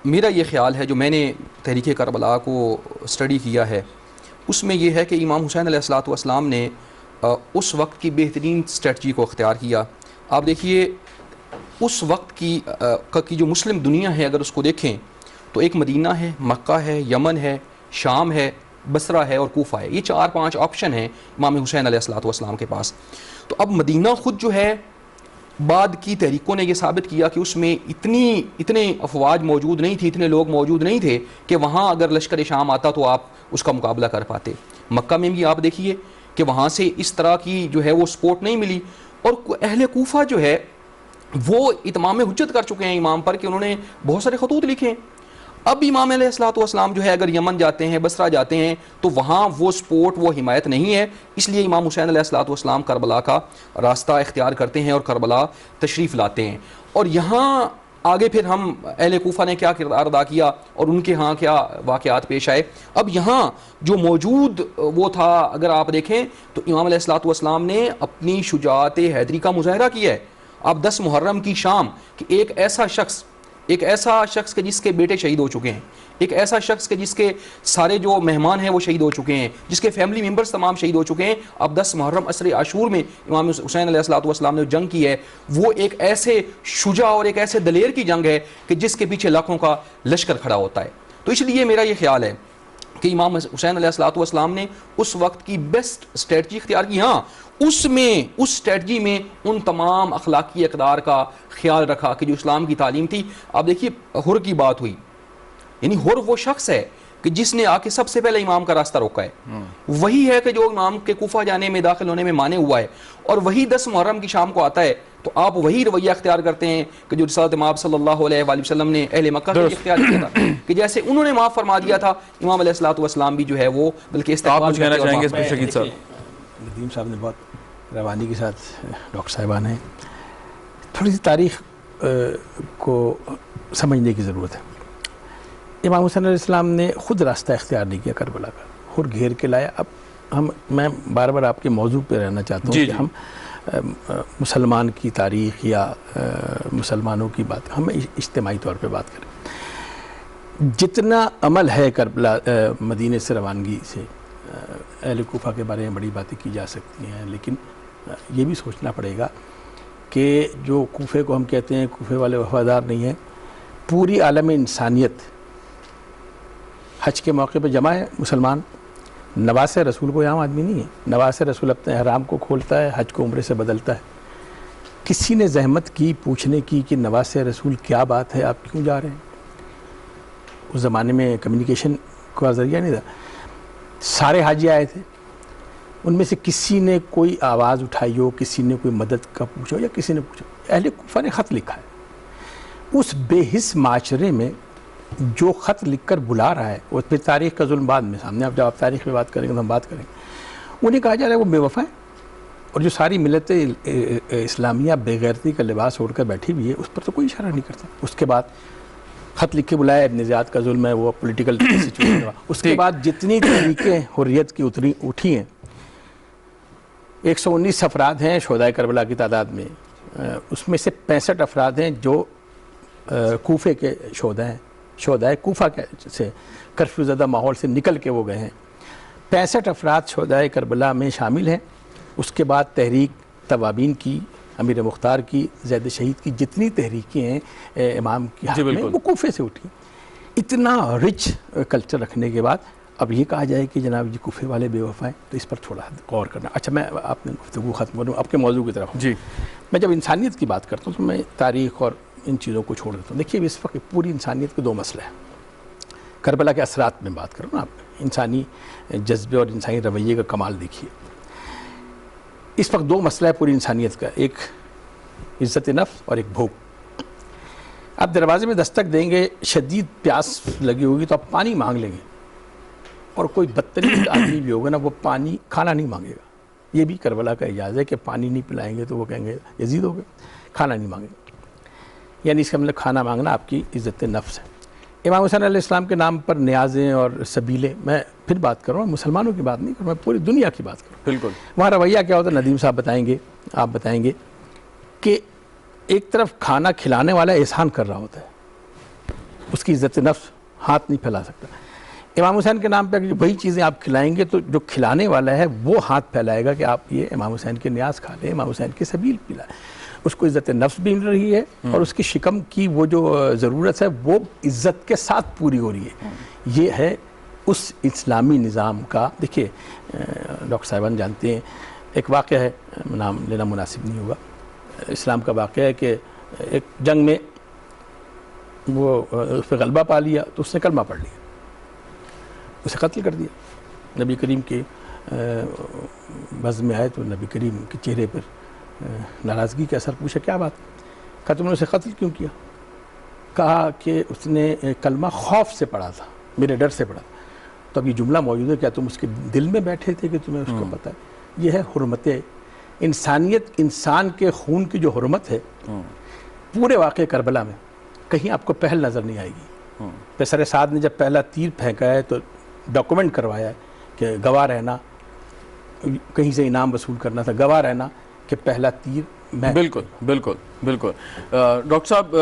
میرا یہ خیال ہے، جو میں نے تحریک کربلا کو اسٹڈی کیا ہے، اس میں یہ ہے کہ امام حسین علیہ السلام نے اس وقت کی بہترین اسٹریٹجی کو اختیار کیا۔ آپ دیکھیے، اس وقت کی جو مسلم دنیا ہے، اگر اس کو دیکھیں تو ایک مدینہ ہے، مکہ ہے، یمن ہے، شام ہے، بصرہ ہے اور کوفہ ہے۔ یہ 4-5 آپشن ہیں امام حسین علیہ السلام کے پاس۔ تو اب مدینہ خود جو ہے، بعد کی تحریکوں نے یہ ثابت کیا کہ اس میں اتنے افواج موجود نہیں تھی، اتنے لوگ موجود نہیں تھے کہ وہاں اگر لشکر شام آتا تو آپ اس کا مقابلہ کر پاتے۔ مکہ میں بھی آپ دیکھیے کہ وہاں سے اس طرح کی جو ہے وہ سپورٹ نہیں ملی، اور اہل کوفہ جو ہے وہ اتمام حجت کر چکے ہیں امام پر کہ انہوں نے بہت سارے خطوط لکھے ہیں۔ اب امام علیہ السلام جو ہے اگر یمن جاتے ہیں، بصرہ جاتے ہیں، تو وہاں وہ سپورٹ، وہ حمایت نہیں ہے، اس لیے امام حسین علیہ السلام کربلا کا راستہ اختیار کرتے ہیں اور کربلا تشریف لاتے ہیں۔ اور یہاں آگے پھر ہم اہل کوفہ نے کیا کردار ادا کیا اور ان کے ہاں کیا واقعات پیش آئے۔ اب یہاں جو موجود وہ تھا، اگر آپ دیکھیں تو امام علیہ السلام نے اپنی شجاعت حیدری کا مظاہرہ کیا ہے۔ اب 10 محرم کی شام کہ ایک ایسا شخص کہ جس کے بیٹے شہید ہو چکے ہیں، ایک ایسا شخص کہ جس کے سارے جو مہمان ہیں وہ شہید ہو چکے ہیں، جس کے فیملی ممبرز تمام شہید ہو چکے ہیں، اب 10 محرم عصر عاشور میں امام حسین علیہ السلام نے جنگ کی ہے، وہ ایک ایسے شجاع اور ایک ایسے دلیر کی جنگ ہے کہ جس کے پیچھے لاکھوں کا لشکر کھڑا ہوتا ہے۔ تو اس لیے میرا یہ خیال ہے کہ امام حسین علیہ السلام نے اس وقت کی بیسٹ اسٹریٹجی اختیار کی۔ ہاں، اس اسٹریٹجی میں ان تمام اخلاقی اقدار کا خیال رکھا کہ جو اسلام کی تعلیم تھی۔ آپ دیکھیے، حر کی بات ہوئی، یعنی حر وہ شخص ہے کہ جس نے آ کے سب سے پہلے امام کا راستہ روکا ہے، وہی ہے کہ جو امام کے کوفہ جانے میں، داخل ہونے میں مانے ہوا ہے، اور وہی 10 محرم کی شام کو آتا ہے۔ تو آپ وہی رویہ اختیار کرتے ہیں کہ جو رسالت مآب صلی اللہ علیہ وآلہ وسلم نے اہل مکہ کے اختیار کیا تھا، کہ جیسے انہوں نے معاف فرما دیا تھا، امام علیہ السلام بھی جو ہے وہ بلکہ استقبال کہنا چاہیں گے اس پر شکیل صاحب؟ ندیم صاحب نے بہت روانی کے ساتھ، ڈاکٹر صاحبان ہیں، تھوڑی سی تاریخ کو سمجھنے کی ضرورت ہے۔ امام حسین علیہ السلام نے خود راستہ اختیار نہیں کیا کربلا کا، خود گھیر کے لایا۔ اب میں بار بار آپ کے موضوع پہ رہنا چاہتا ہوں کہ ہم مسلمان کی تاریخ یا مسلمانوں کی بات، ہم اجتماعی طور پہ بات کریں۔ جتنا عمل ہے کربلا مدینے سے روانگی سے، اہل کوفہ کے بارے میں بڑی باتیں کی جا سکتی ہیں، لیکن یہ بھی سوچنا پڑے گا کہ جو کوفے کو ہم کہتے ہیں کوفے والے وفادار نہیں ہیں، پوری عالم انسانیت حج کے موقع پہ جمع ہے۔ مسلمان نواز رسول کوئی عام آدمی نہیں ہے، نواز رسول اپنے احرام کو کھولتا ہے، حج کو عمرے سے بدلتا ہے۔ کسی نے زحمت کی پوچھنے کی کہ نواز رسول کیا بات ہے، آپ کیوں جا رہے ہیں؟ اس زمانے میں کمیونیکیشن کا ذریعہ نہیں تھا، سارے حاجی آئے تھے، ان میں سے کسی نے کوئی آواز اٹھائی ہو, کسی نے کوئی مدد کا پوچھا ہو, یا کسی نے پوچھا. اہل کوفہ نے خط لکھا ہے. اس بے حس معاشرے میں جو خط لکھ کر بلا رہا ہے, وہ پھر تاریخ کا ظلم بعد میں سامنے, اب جب آپ تاریخ میں بات کریں گے تو ہم بات کریں گے. انہیں کہا جا رہا ہے وہ بے وفا ہے, اور جو ساری ملت اسلامیہ بے غیرتی کا لباس اوڑھ کر بیٹھی ہوئی ہے اس پر تو کوئی اشارہ نہیں کرتا. اس کے بعد خط لکھ کے بلایا, ابن زیاد کا ظلم ہے, وہ پولیٹیکل سچویشن ہوا. اس کے بعد جتنی تحریکیں حریت کی اٹھی ہیں, 119 افراد ہیں شہدائے کربلا کی تعداد میں, اس میں سے 65 افراد ہیں جو کوفے کے شہدائے کوفہ سے کرفیو زدہ ماحول سے نکل کے وہ گئے ہیں. 65 افراد شہدائے کربلا میں شامل ہیں. اس کے بعد تحریک توابین کی, امیر مختار کی, زید شہید کی, جتنی تحریکیں ہیں امام کی حق میں وہ کوفے سے اٹھی. اتنا رچ کلچر رکھنے کے بعد اب یہ کہا جائے کہ جناب یہ کوفے والے بے وفا ہیں, تو اس پر تھوڑا غور کرنا. اچھا, میں آپ نے گفتگو ختم کروں آپ کے موضوع کی طرف. جی, میں جب انسانیت کی بات کرتا ہوں تو میں تاریخ اور ان چیزوں کو چھوڑ دیتا ہوں. دیکھیے اس وقت پوری انسانیت کے 2 مسئلے ہیں. کربلا کے اثرات میں بات کروں نا, آپ انسانی جذبے اور انسانی رویے کا کمال دیکھیے. اس وقت 2 مسئلہ ہے پوری انسانیت کا, ایک عزت نفس اور ایک بھوک. آپ دروازے میں دستک دیں گے, شدید پیاس لگی ہوگی تو آپ پانی مانگ لیں گے, اور کوئی بدتمیز آدمی بھی ہوگا نا وہ کھانا نہیں مانگے گا. یہ بھی کربلا کا اعجاز ہے کہ پانی نہیں پلائیں گے تو وہ کہیں گے یزید ہو گئے, کھانا نہیں مانگے گا. یعنی اس کا مطلب کھانا مانگنا آپ کی عزت نفس ہے. امام حسین علیہ السلام کے نام پر نیازیں اور سبیلیں, میں پھر بات کر رہا ہوں, مسلمانوں کی بات نہیں کر رہا, میں پوری دنیا کی بات کر رہا ہوں. بالکل. وہاں رویہ کیا ہوتا ہے, ندیم صاحب بتائیں گے, آپ بتائیں گے کہ ایک طرف کھانا کھلانے والا احسان کر رہا ہوتا ہے, اس کی عزت نفس ہاتھ نہیں پھیلا سکتا. امام حسین کے نام پہ وہی چیزیں آپ کھلائیں گے تو جو کھلانے والا ہے وہ ہاتھ پھیلائے گا کہ آپ یہ امام حسین کے نیاز کھا لیں, امام حسین کی سبیل پلائیں. اس کو عزت نفس بھی مل رہی ہے, اور اس کی شکم کی وہ جو ضرورت ہے وہ عزت کے ساتھ پوری ہو رہی ہے. یہ ہے اس اسلامی نظام کا. دیکھیے ڈاکٹر صاحبان جانتے ہیں, ایک واقعہ ہے, نام لینا مناسب نہیں ہوگا, اسلام کا واقعہ ہے کہ ایک جنگ میں وہ اس پہ غلبہ پا لیا تو اس نے کلمہ پڑھ لیا, اسے قتل کر دیا. نبی کریم کے بزم میں آئے تو نبی کریم کے چہرے پر ناراضگی کا اثر, پوچھا کیا بات, کہا تم نے اسے قتل کیوں کیا؟ کہا کہ اس نے کلمہ خوف سے پڑھا تھا, میرے ڈر سے پڑھا. تو اب یہ جملہ موجود ہے, کیا تم اس کے دل میں بیٹھے تھے کہ تمہیں اس کو پتہ ہے؟ یہ ہے حرمت انسانیت, انسان کے خون کی جو حرمت ہے. پورے واقعے کربلا میں کہیں آپ کو پہل نظر نہیں آئے گی. پیسر سعد نے جب پہلا تیر پھینکا ہے تو ڈاکومنٹ کروایا ہے کہ گواہ رہنا, کہیں سے انعام وصول کرنا تھا, گواہ رہنا کہ پہلا تیر میں. بالکل بالکل بالکل. ڈاکٹر صاحب,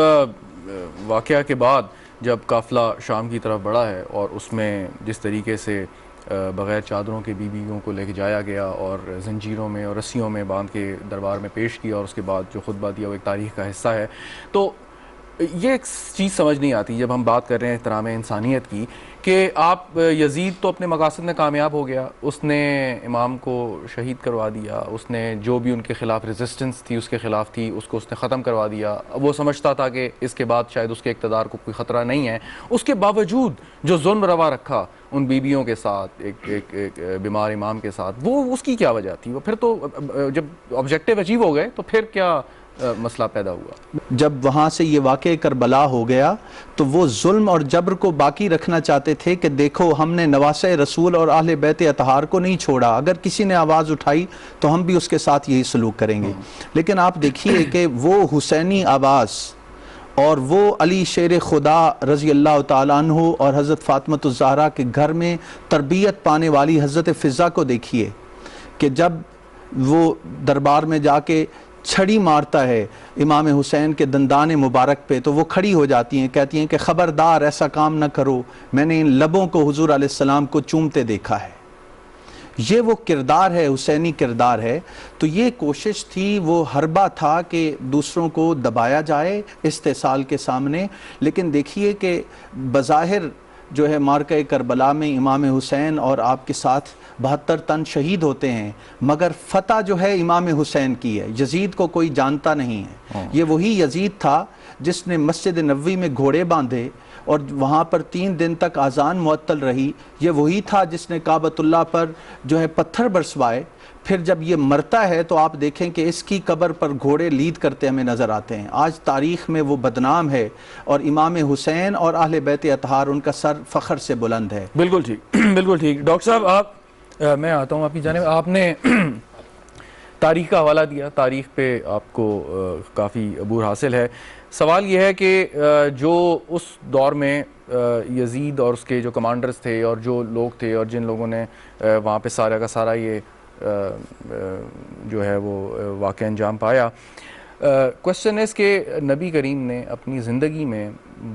واقعہ کے بعد جب قافلہ شام کی طرف بڑھا ہے اور اس میں جس طریقے سے بغیر چادروں کے بیویوں کو لے کے جایا گیا اور زنجیروں میں اور رسیوں میں باندھ کے دربار میں پیش کیا, اور اس کے بعد جو خطبہ دیا وہ ایک تاریخ کا حصہ ہے, تو یہ ایک چیز سمجھ نہیں آتی جب ہم بات کر رہے ہیں احترام انسانیت کی, کہ آپ یزید تو اپنے مقاصد میں کامیاب ہو گیا, اس نے امام کو شہید کروا دیا, اس نے جو بھی ان کے خلاف ریزسٹنس تھی اس کے خلاف تھی اس کو اس نے ختم کروا دیا. وہ سمجھتا تھا کہ اس کے بعد شاید اس کے اقتدار کو کوئی خطرہ نہیں ہے. اس کے باوجود جو ظلم روا رکھا ان بیویوں کے ساتھ, ایک بیمار امام کے ساتھ, وہ اس کی کیا وجہ تھی؟ وہ پھر تو جب آبجیکٹیو اچیو ہو گئے تو پھر کیا مسئلہ پیدا ہوا؟ جب وہاں سے یہ واقعہ کربلا ہو گیا تو وہ ظلم اور جبر کو باقی رکھنا چاہتے تھے کہ دیکھو ہم نے نواسہ رسول اور اہل بیت اطہار کو نہیں چھوڑا, اگر کسی نے آواز اٹھائی تو ہم بھی اس کے ساتھ یہی سلوک کریں گے. لیکن آپ دیکھیے کہ وہ حسینی آواز اور وہ علی شیر خدا رضی اللہ تعالیٰ عنہ اور حضرت فاطمۃ الزہرا کے گھر میں تربیت پانے والی حضرت فضا کو دیکھیے کہ جب وہ دربار میں جا کے چھڑی مارتا ہے امام حسین کے دندان مبارک پہ تو وہ کھڑی ہو جاتی ہیں, کہتی ہیں کہ خبردار ایسا کام نہ کرو, میں نے ان لبوں کو حضور علیہ السلام کو چومتے دیکھا ہے. یہ وہ کردار ہے, حسینی کردار ہے. تو یہ کوشش تھی, وہ حربہ تھا کہ دوسروں کو دبایا جائے استحصال کے سامنے. لیکن دیکھیے کہ بظاہر جو ہے مارکہ کربلا میں امام حسین اور آپ کے ساتھ 72 تن شہید ہوتے ہیں، مگر فتح جو ہے امام حسین کی ہے، یزید کو کوئی جانتا نہیں ہے۔ یہ وہی یزید تھا جس نے مسجد نبوی میں گھوڑے باندھے اور وہاں پر 3 دن تک اذان معطل رہی۔ یہ وہی تھا جس نے کعبۃ اللہ پر جو ہے پتھر برسوائے۔ پھر جب یہ مرتا ہے تو آپ دیکھیں کہ اس کی قبر پر گھوڑے لید کرتے ہمیں نظر آتے ہیں۔ آج تاریخ میں وہ بدنام ہے، اور امام حسین اور اہل بیت اطہار ان کا سر فخر سے بلند ہے۔ بالکل ٹھیک، بالکل ٹھیک۔ ڈاکٹر صاحب میں آتا ہوں آپ کی جانب۔ آپ نے تاریخ کا حوالہ دیا، تاریخ پہ آپ کو کافی عبور حاصل ہے۔ سوال یہ ہے کہ جو اس دور میں یزید اور اس کے جو کمانڈرز تھے اور جو لوگ تھے اور جن لوگوں نے وہاں پہ سارا کا سارا یہ جو ہے وہ واقعہ انجام پایا، کوشچن اس کہ نبی کریم نے اپنی زندگی میں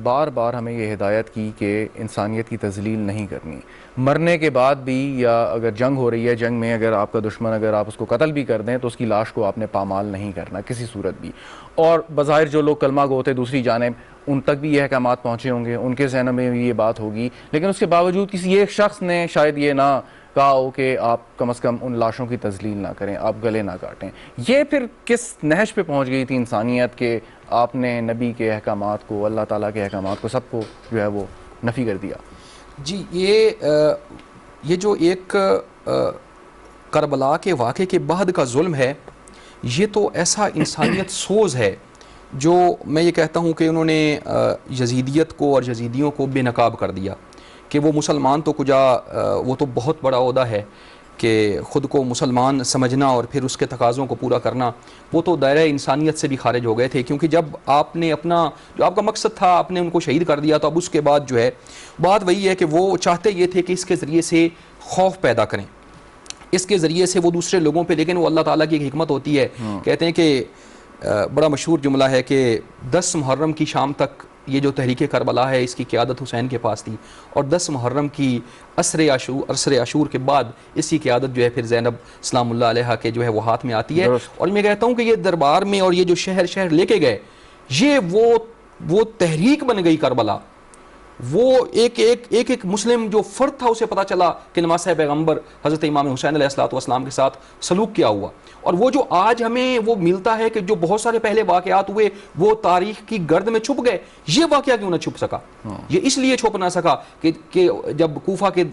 بار بار ہمیں یہ ہدایت کی کہ انسانیت کی تذلیل نہیں کرنی، مرنے کے بعد بھی، یا اگر جنگ ہو رہی ہے، جنگ میں اگر آپ کا دشمن اگر آپ اس کو قتل بھی کر دیں تو اس کی لاش کو آپ نے پامال نہیں کرنا کسی صورت بھی۔ اور بظاہر جو لوگ کلمہ گو تھے دوسری جانب، ان تک بھی یہ احکامات پہنچے ہوں گے، ان کے ذہن میں بھی یہ بات ہوگی، لیکن اس کے باوجود کسی ایک شخص نے شاید یہ نہ کہا ہو کہ آپ کم از کم ان لاشوں کی تذلیل نہ کریں، آپ گلے نہ کاٹیں۔ یہ پھر کس نہج پہ پہنچ گئی تھی انسانیت کہ آپ نے نبی کے احکامات کو، اللہ تعالیٰ کے احکامات کو، سب کو جو ہے وہ نفی کر دیا؟ جی، یہ جو ایک کربلا کے واقعے کے بعد کا ظلم ہے، یہ تو ایسا انسانیت سوز ہے جو میں یہ کہتا ہوں کہ انہوں نے یزیدیت کو اور یزیدیوں کو بے نقاب کر دیا کہ وہ مسلمان تو کجا، وہ تو بہت بڑا عہدہ ہے کہ خود کو مسلمان سمجھنا اور پھر اس کے تقاضوں کو پورا کرنا، وہ تو دائرہ انسانیت سے بھی خارج ہو گئے تھے، کیونکہ جب آپ نے اپنا جو آپ کا مقصد تھا آپ نے ان کو شہید کر دیا، تو اب اس کے بعد جو ہے بات وہی ہے کہ وہ چاہتے یہ تھے کہ اس کے ذریعے سے خوف پیدا کریں، اس کے ذریعے سے وہ دوسرے لوگوں پہ، لیکن وہ اللہ تعالیٰ کی ایک حکمت ہوتی ہے۔ کہتے ہیں کہ بڑا مشہور جملہ ہے کہ 10 محرم کی شام تک یہ جو تحریک کربلا ہے اس کی قیادت حسین کے پاس تھی، اور 10 محرم کی عصر عاشور کے بعد اس کی قیادت جو ہے پھر زینب سلام اللہ علیہ کے جو ہے وہ ہاتھ میں آتی ہے۔ اور میں کہتا ہوں کہ یہ دربار میں اور یہ جو شہر شہر لے کے گئے، یہ وہ تحریک بن گئی کربلا، وہ ایک مسلم جو فرد تھا اسے پتا چلا کہ نماز پیغمبر حضرت امام حسین علیہ السلام کے ساتھ سلوک کیا ہوا، اور وہ جو آج ہمیں وہ ملتا ہے کہ جو بہت سارے پہلے واقعات ہوئے وہ تاریخ کی گرد میں چھپ گئے، یہ واقعہ کیوں نہ چھپ سکا؟ یہ اس لیے چھپ نہ سکا کہ جب کوفہ کے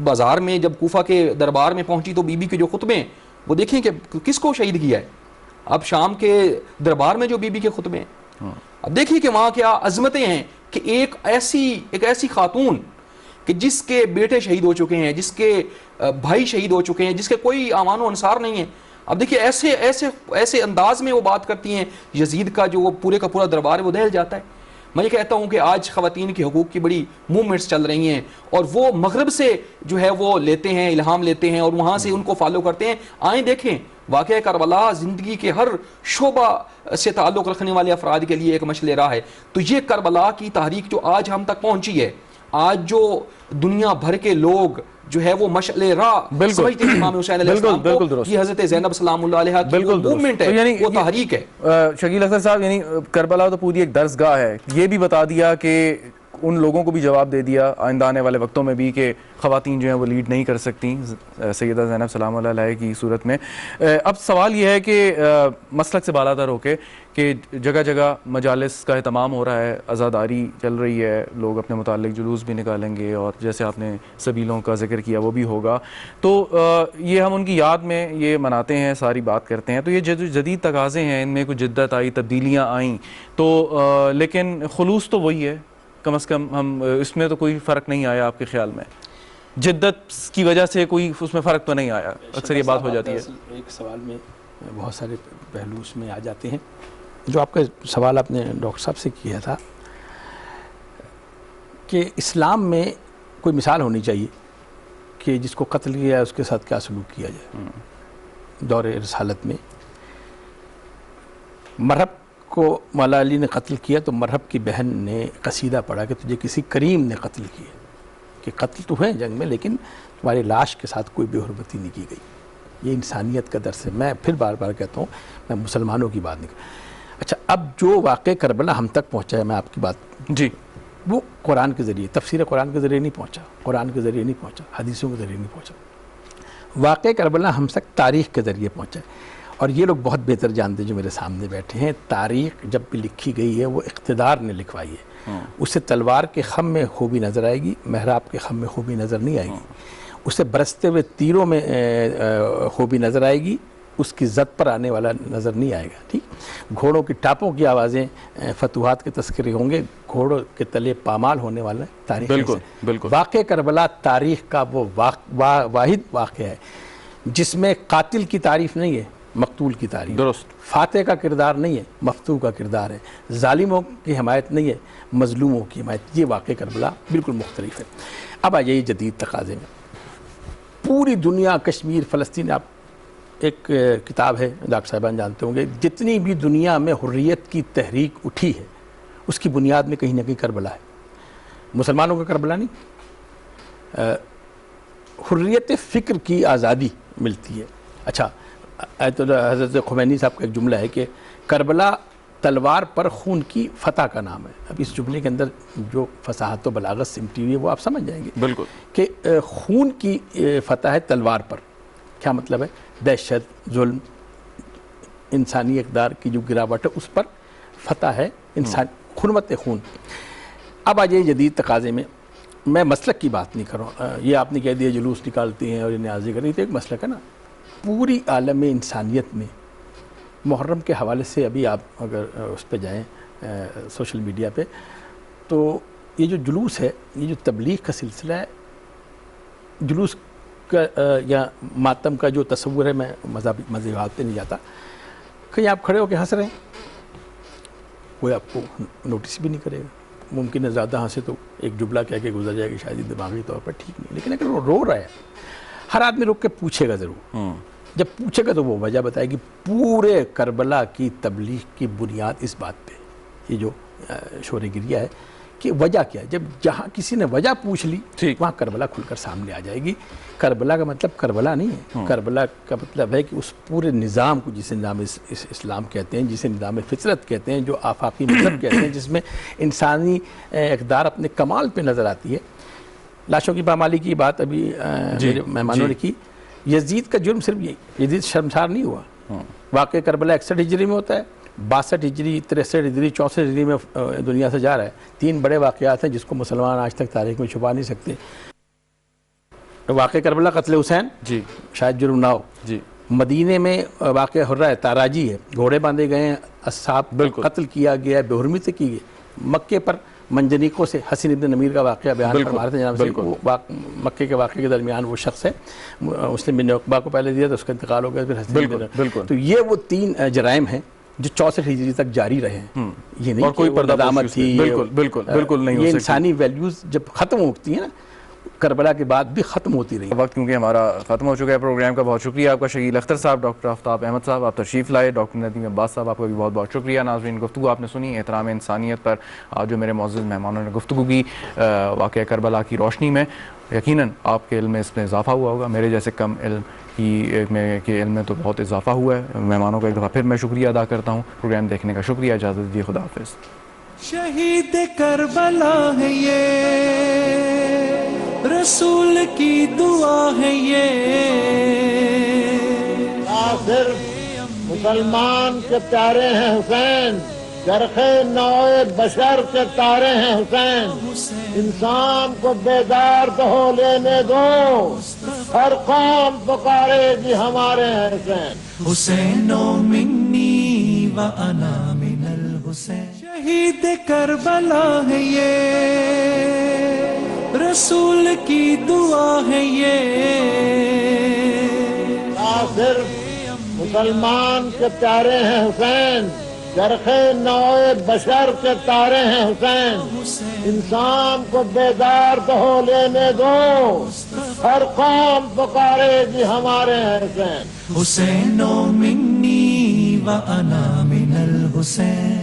بازار میں، جب کوفہ کے دربار میں پہنچی تو بی بی کے جو خطبے ہیں وہ دیکھیں کہ کس کو شہید کیا ہے۔ اب شام کے دربار میں جو بی بی کے خطبے ہیں، اب دیکھیں کہ وہاں کیا عظمتیں ہیں کہ ایک ایسی خاتون کہ جس کے بیٹے شہید ہو چکے ہیں، جس کے بھائی شہید ہو چکے ہیں، جس کے کوئی امان و انصار نہیں ہے، اب دیکھیے ایسے انداز میں وہ بات کرتی ہیں، یزید کا جو وہ پورے کا پورا دربار ہے وہ دہل جاتا ہے۔ میں یہ کہتا ہوں کہ آج خواتین کے حقوق کی بڑی موومنٹس چل رہی ہیں، اور وہ مغرب سے جو ہے وہ لیتے ہیں، الہام لیتے ہیں اور وہاں سے ان کو فالو کرتے ہیں۔ آئیں دیکھیں واقعہ کربلا زندگی کے ہر شعبہ سے تعلق رکھنے والے افراد کے لیے ایک مشعل راہ ہے۔ تو یہ کربلا کی تحریک جو آج ہم تک پہنچی ہے، آج جو دنیا بھر کے لوگ جو ہے وہ مشعل راہ سمجھتے ہیں امام حسین علیہ السلام کو، یہ حضرت زینب سلام اللہ علیہ کی وہ موومنٹ ہے، یعنی وہ تحریک ہے۔ شکیل اختر صاحب، یعنی کربلا تو پوری ایک درسگاہ ہے، یہ بھی بتا دیا کہ ان لوگوں کو بھی جواب دے دیا آئندہ آنے والے وقتوں میں بھی کہ خواتین جو ہیں وہ لیڈ نہیں کر سکتی سیدہ زینب سلام اللہ علیہ کی صورت میں۔ اب سوال یہ ہے کہ مسلک سے بالاتر ہو کے کہ جگہ جگہ مجالس کا اہتمام ہو رہا ہے، عزاداری چل رہی ہے، لوگ اپنے متعلق جلوس بھی نکالیں گے، اور جیسے آپ نے سبیلوں کا ذکر کیا وہ بھی ہوگا، تو یہ ہم ان کی یاد میں یہ مناتے ہیں، ساری بات کرتے ہیں۔ تو یہ جو جدید تقاضے ہیں ان میں کچھ جدت آئی، تبدیلیاں آئیں، تو لیکن خلوص تو وہی ہے، کم از کم ہم اس میں تو کوئی فرق نہیں آیا آپ کے خیال میں؟ جدت کی وجہ سے کوئی اس میں فرق تو نہیں آیا؟ اکثر یہ بات ہو جاتی ہے۔ ایک سوال میں بہت سارے پہلو اس میں آ جاتے ہیں۔ جو آپ کا سوال آپ نے ڈاکٹر صاحب سے کیا تھا کہ اسلام میں کوئی مثال ہونی چاہیے کہ جس کو قتل کیا ہے اس کے ساتھ کیا سلوک کیا جائے۔ دور رسالت میں مرحب کو مولا علی نے قتل کیا تو مرحب کی بہن نے قصیدہ پڑھا کہ تجھے کسی کریم نے قتل کیا، کہ قتل تو ہے جنگ میں لیکن تمہاری لاش کے ساتھ کوئی بے حرمتی نہیں کی گئی۔ یہ انسانیت کا درس ہے۔ میں پھر بار بار کہتا ہوں، میں مسلمانوں کی بات نہیں۔ اچھا، اب جو واقع کربلا ہم تک پہنچا ہے، میں آپ کی بات جی وہ قرآن کے ذریعے، تفسیر قرآن کے ذریعے نہیں پہنچا، قرآن کے ذریعے نہیں پہنچا، حدیثوں کے ذریعے نہیں پہنچا، واقعہ کربلا ہم تک تاریخ کے ذریعے پہنچا ہے۔ اور یہ لوگ بہت بہتر جانتے ہیں جو میرے سامنے بیٹھے ہیں، تاریخ جب بھی لکھی گئی ہے وہ اقتدار نے لکھوائی ہے۔ اسے تلوار کے خم میں خوبی نظر آئے گی، محراب کے خم میں خوبی نظر نہیں آئے گی، اسے برستے ہوئے تیروں میں خوبی نظر آئے گی، اس کی زد پر آنے والا نظر نہیں آئے گا۔ ٹھیک، گھوڑوں کی ٹاپوں کی آوازیں فتوحات کے تذکرے ہوں گے، گھوڑوں کے تلے پامال ہونے والا ہے تاریخ۔ بالکل بالکل۔ واقع کربلا تاریخ کا وہ واحد واقعہ ہے جس میں قاتل کی تعریف نہیں ہے، مقتول کی تعریف، درست، فاتح کا کردار نہیں ہے، مفتوح کا کردار ہے، ظالموں کی حمایت نہیں ہے، مظلوموں کی حمایت۔ یہ واقع کربلا بالکل مختلف ہے۔ اب آ جائیے جدید تقاضے میں، پوری دنیا، کشمیر، فلسطین، آپ ایک کتاب ہے ڈاکٹر صاحبان جانتے ہوں گے، جتنی بھی دنیا میں حریت کی تحریک اٹھی ہے اس کی بنیاد میں کہیں نہ کہیں کربلا ہے۔ مسلمانوں کا کربلا نہیں، حریت فکر کی آزادی ملتی ہے۔ اچھا، حضرت خمینی صاحب کا ایک جملہ ہے کہ کربلا تلوار پر خون کی فتح کا نام ہے۔ اب اس جملے کے اندر جو فصاحت و بلاغت سمٹی ہوئی ہے وہ آپ سمجھ جائیں گے بالکل، کہ خون کی فتح ہے تلوار پر۔ کیا مطلب ہے؟ دہشت، ظلم، انسانی اقدار کی جو گراوٹ ہے اس پر فتح ہے، انسان حرمت خون۔ اب آ جائے جدید تقاضے میں مسلک کی بات نہیں کر رہا ہوں، یہ آپ نے کہہ دیا جلوس نکالتے ہیں اور یہ نیازی کر رہی، تو ایک مسلک ہے نا پوری عالم انسانیت میں۔ محرم کے حوالے سے ابھی آپ اگر اس پہ جائیں سوشل میڈیا پہ، تو یہ جو جلوس ہے، یہ جو تبلیغ کا سلسلہ ہے، جلوس کا یا ماتم کا جو تصور ہے، میں مذہبی بات پہ نہیں جاتا، کہیں آپ کھڑے ہو کے ہنس رہے ہیں، کوئی آپ کو نوٹس بھی نہیں کرے گا، ممکن ہے زیادہ ہنسے تو ایک جملہ کہہ کے گزر جائے گا، شاید دماغی طور پر ٹھیک نہیں، لیکن اگر وہ رو رہا ہے، ہر آدمی رک کے پوچھے گا ضرور، جب پوچھے گا تو وہ وجہ بتائے گی۔ پورے کربلا کی تبلیغ کی بنیاد اس بات پہ، یہ جو شور گریہ ہے، کہ وجہ کیا ہے۔ جب جہاں کسی نے وجہ پوچھ لی وہاں کربلا کھل کر سامنے آ جائے گی۔ کربلا کا مطلب کربلا نہیں ہے، کربلا کا مطلب ہے کہ اس پورے نظام کو، جسے نظام اسلام کہتے ہیں، جسے نظام فطرت کہتے ہیں، جو آفاقی مذہب کہتے ہیں، جس میں انسانی اقدار اپنے کمال پہ نظر آتی ہے۔ لاشوں کی پامالی کی بات ابھی میرے مہمانوں نے کی۔ یزید کا جرم صرف یہی، یزید شرمسار نہیں ہوا۔ واقع کربلا 61 ہجری میں ہوتا ہے، 62 ہجری، 63 ہجری، 64 ہجری میں دنیا سے جا رہا ہے۔ 3 بڑے واقعات ہیں جس کو مسلمان آج تک تاریخ میں چھپا نہیں سکتے۔ واقع کربلا قتل حسین، جی شاید جرم نہ ہو۔ جی، مدینے میں واقع حرہ ہے، تاراجی ہے، گھوڑے باندھے گئے ہیں، اصحاب بالکل قتل کیا گیا ہے، بے حرمتی سے کی گئی۔ مکے پر منجنیقوں سے حسین ابن نمیر کا واقعہ بیان فرما رہے تھے جناب سے، وہ مکے کے واقعے کے درمیان وہ شخص ہے، مسلم بن عقبہ کو پہلے دیا تو اس کا انتقال ہو گیا، پھر حسین بن، تو یہ وہ 3 جرائم ہیں جو 64 ہجری تک جاری رہے ہیں۔ یہ نہیں اور کوئی کہ وہ ندامت تھی، بالکل بالکل بالکل نہیں ہو یہ سکتی۔ انسانی ویلیوز جب ختم ہوتی ہیں نا، کربلا کے بعد بھی ختم ہوتی رہی۔ وقت کیونکہ ہمارا ختم ہو چکا ہے پروگرام کا، بہت شکریہ آپ کا شکیل اختر صاحب، ڈاکٹر آفتاب احمد صاحب، آپ تشریف لائے، ڈاکٹر ندیم عباس صاحب، آپ کا بھی بہت بہت شکریہ۔ ناظرین، گفتگو آپ نے سنی احترام انسانیت پر، آج جو میرے معزز مہمانوں نے گفتگو کی واقعہ کربلا کی روشنی میں، یقیناً آپ کے علم میں اس میں اضافہ ہوا ہوگا، میرے جیسے کم علم کے علم میں تو بہت اضافہ ہوا ہے۔ مہمانوں کا ایک دفعہ پھر میں شکریہ ادا کرتا ہوں، پروگرام دیکھنے کا شکریہ، اجازت دیجیے، خدا حافظ۔ شہید کربلا ہے یہ، رسول کی دعا ہے یہ، صرف مسلمان کے پیارے ہیں حسین، چرخ نوع بشر کے تارے ہیں حسین، انسان کو بیدار تو ہو لینے دو، ہر قوم پکارے گی ہمارے ہیں حسین۔ حسین منی و انا من الحسین، شہید کربلا ہے یہ، رسول کی دعا ہے یہ، صرف مسلمان کے پیارے ہیں حسین، چرخ نوع بشر کے تارے ہیں حسین، انسان کو بیدار تو ہو لینے دو، ہر قوم پکارے گی ہمارے ہیں حسین۔ حسین منی و انا من الحسین۔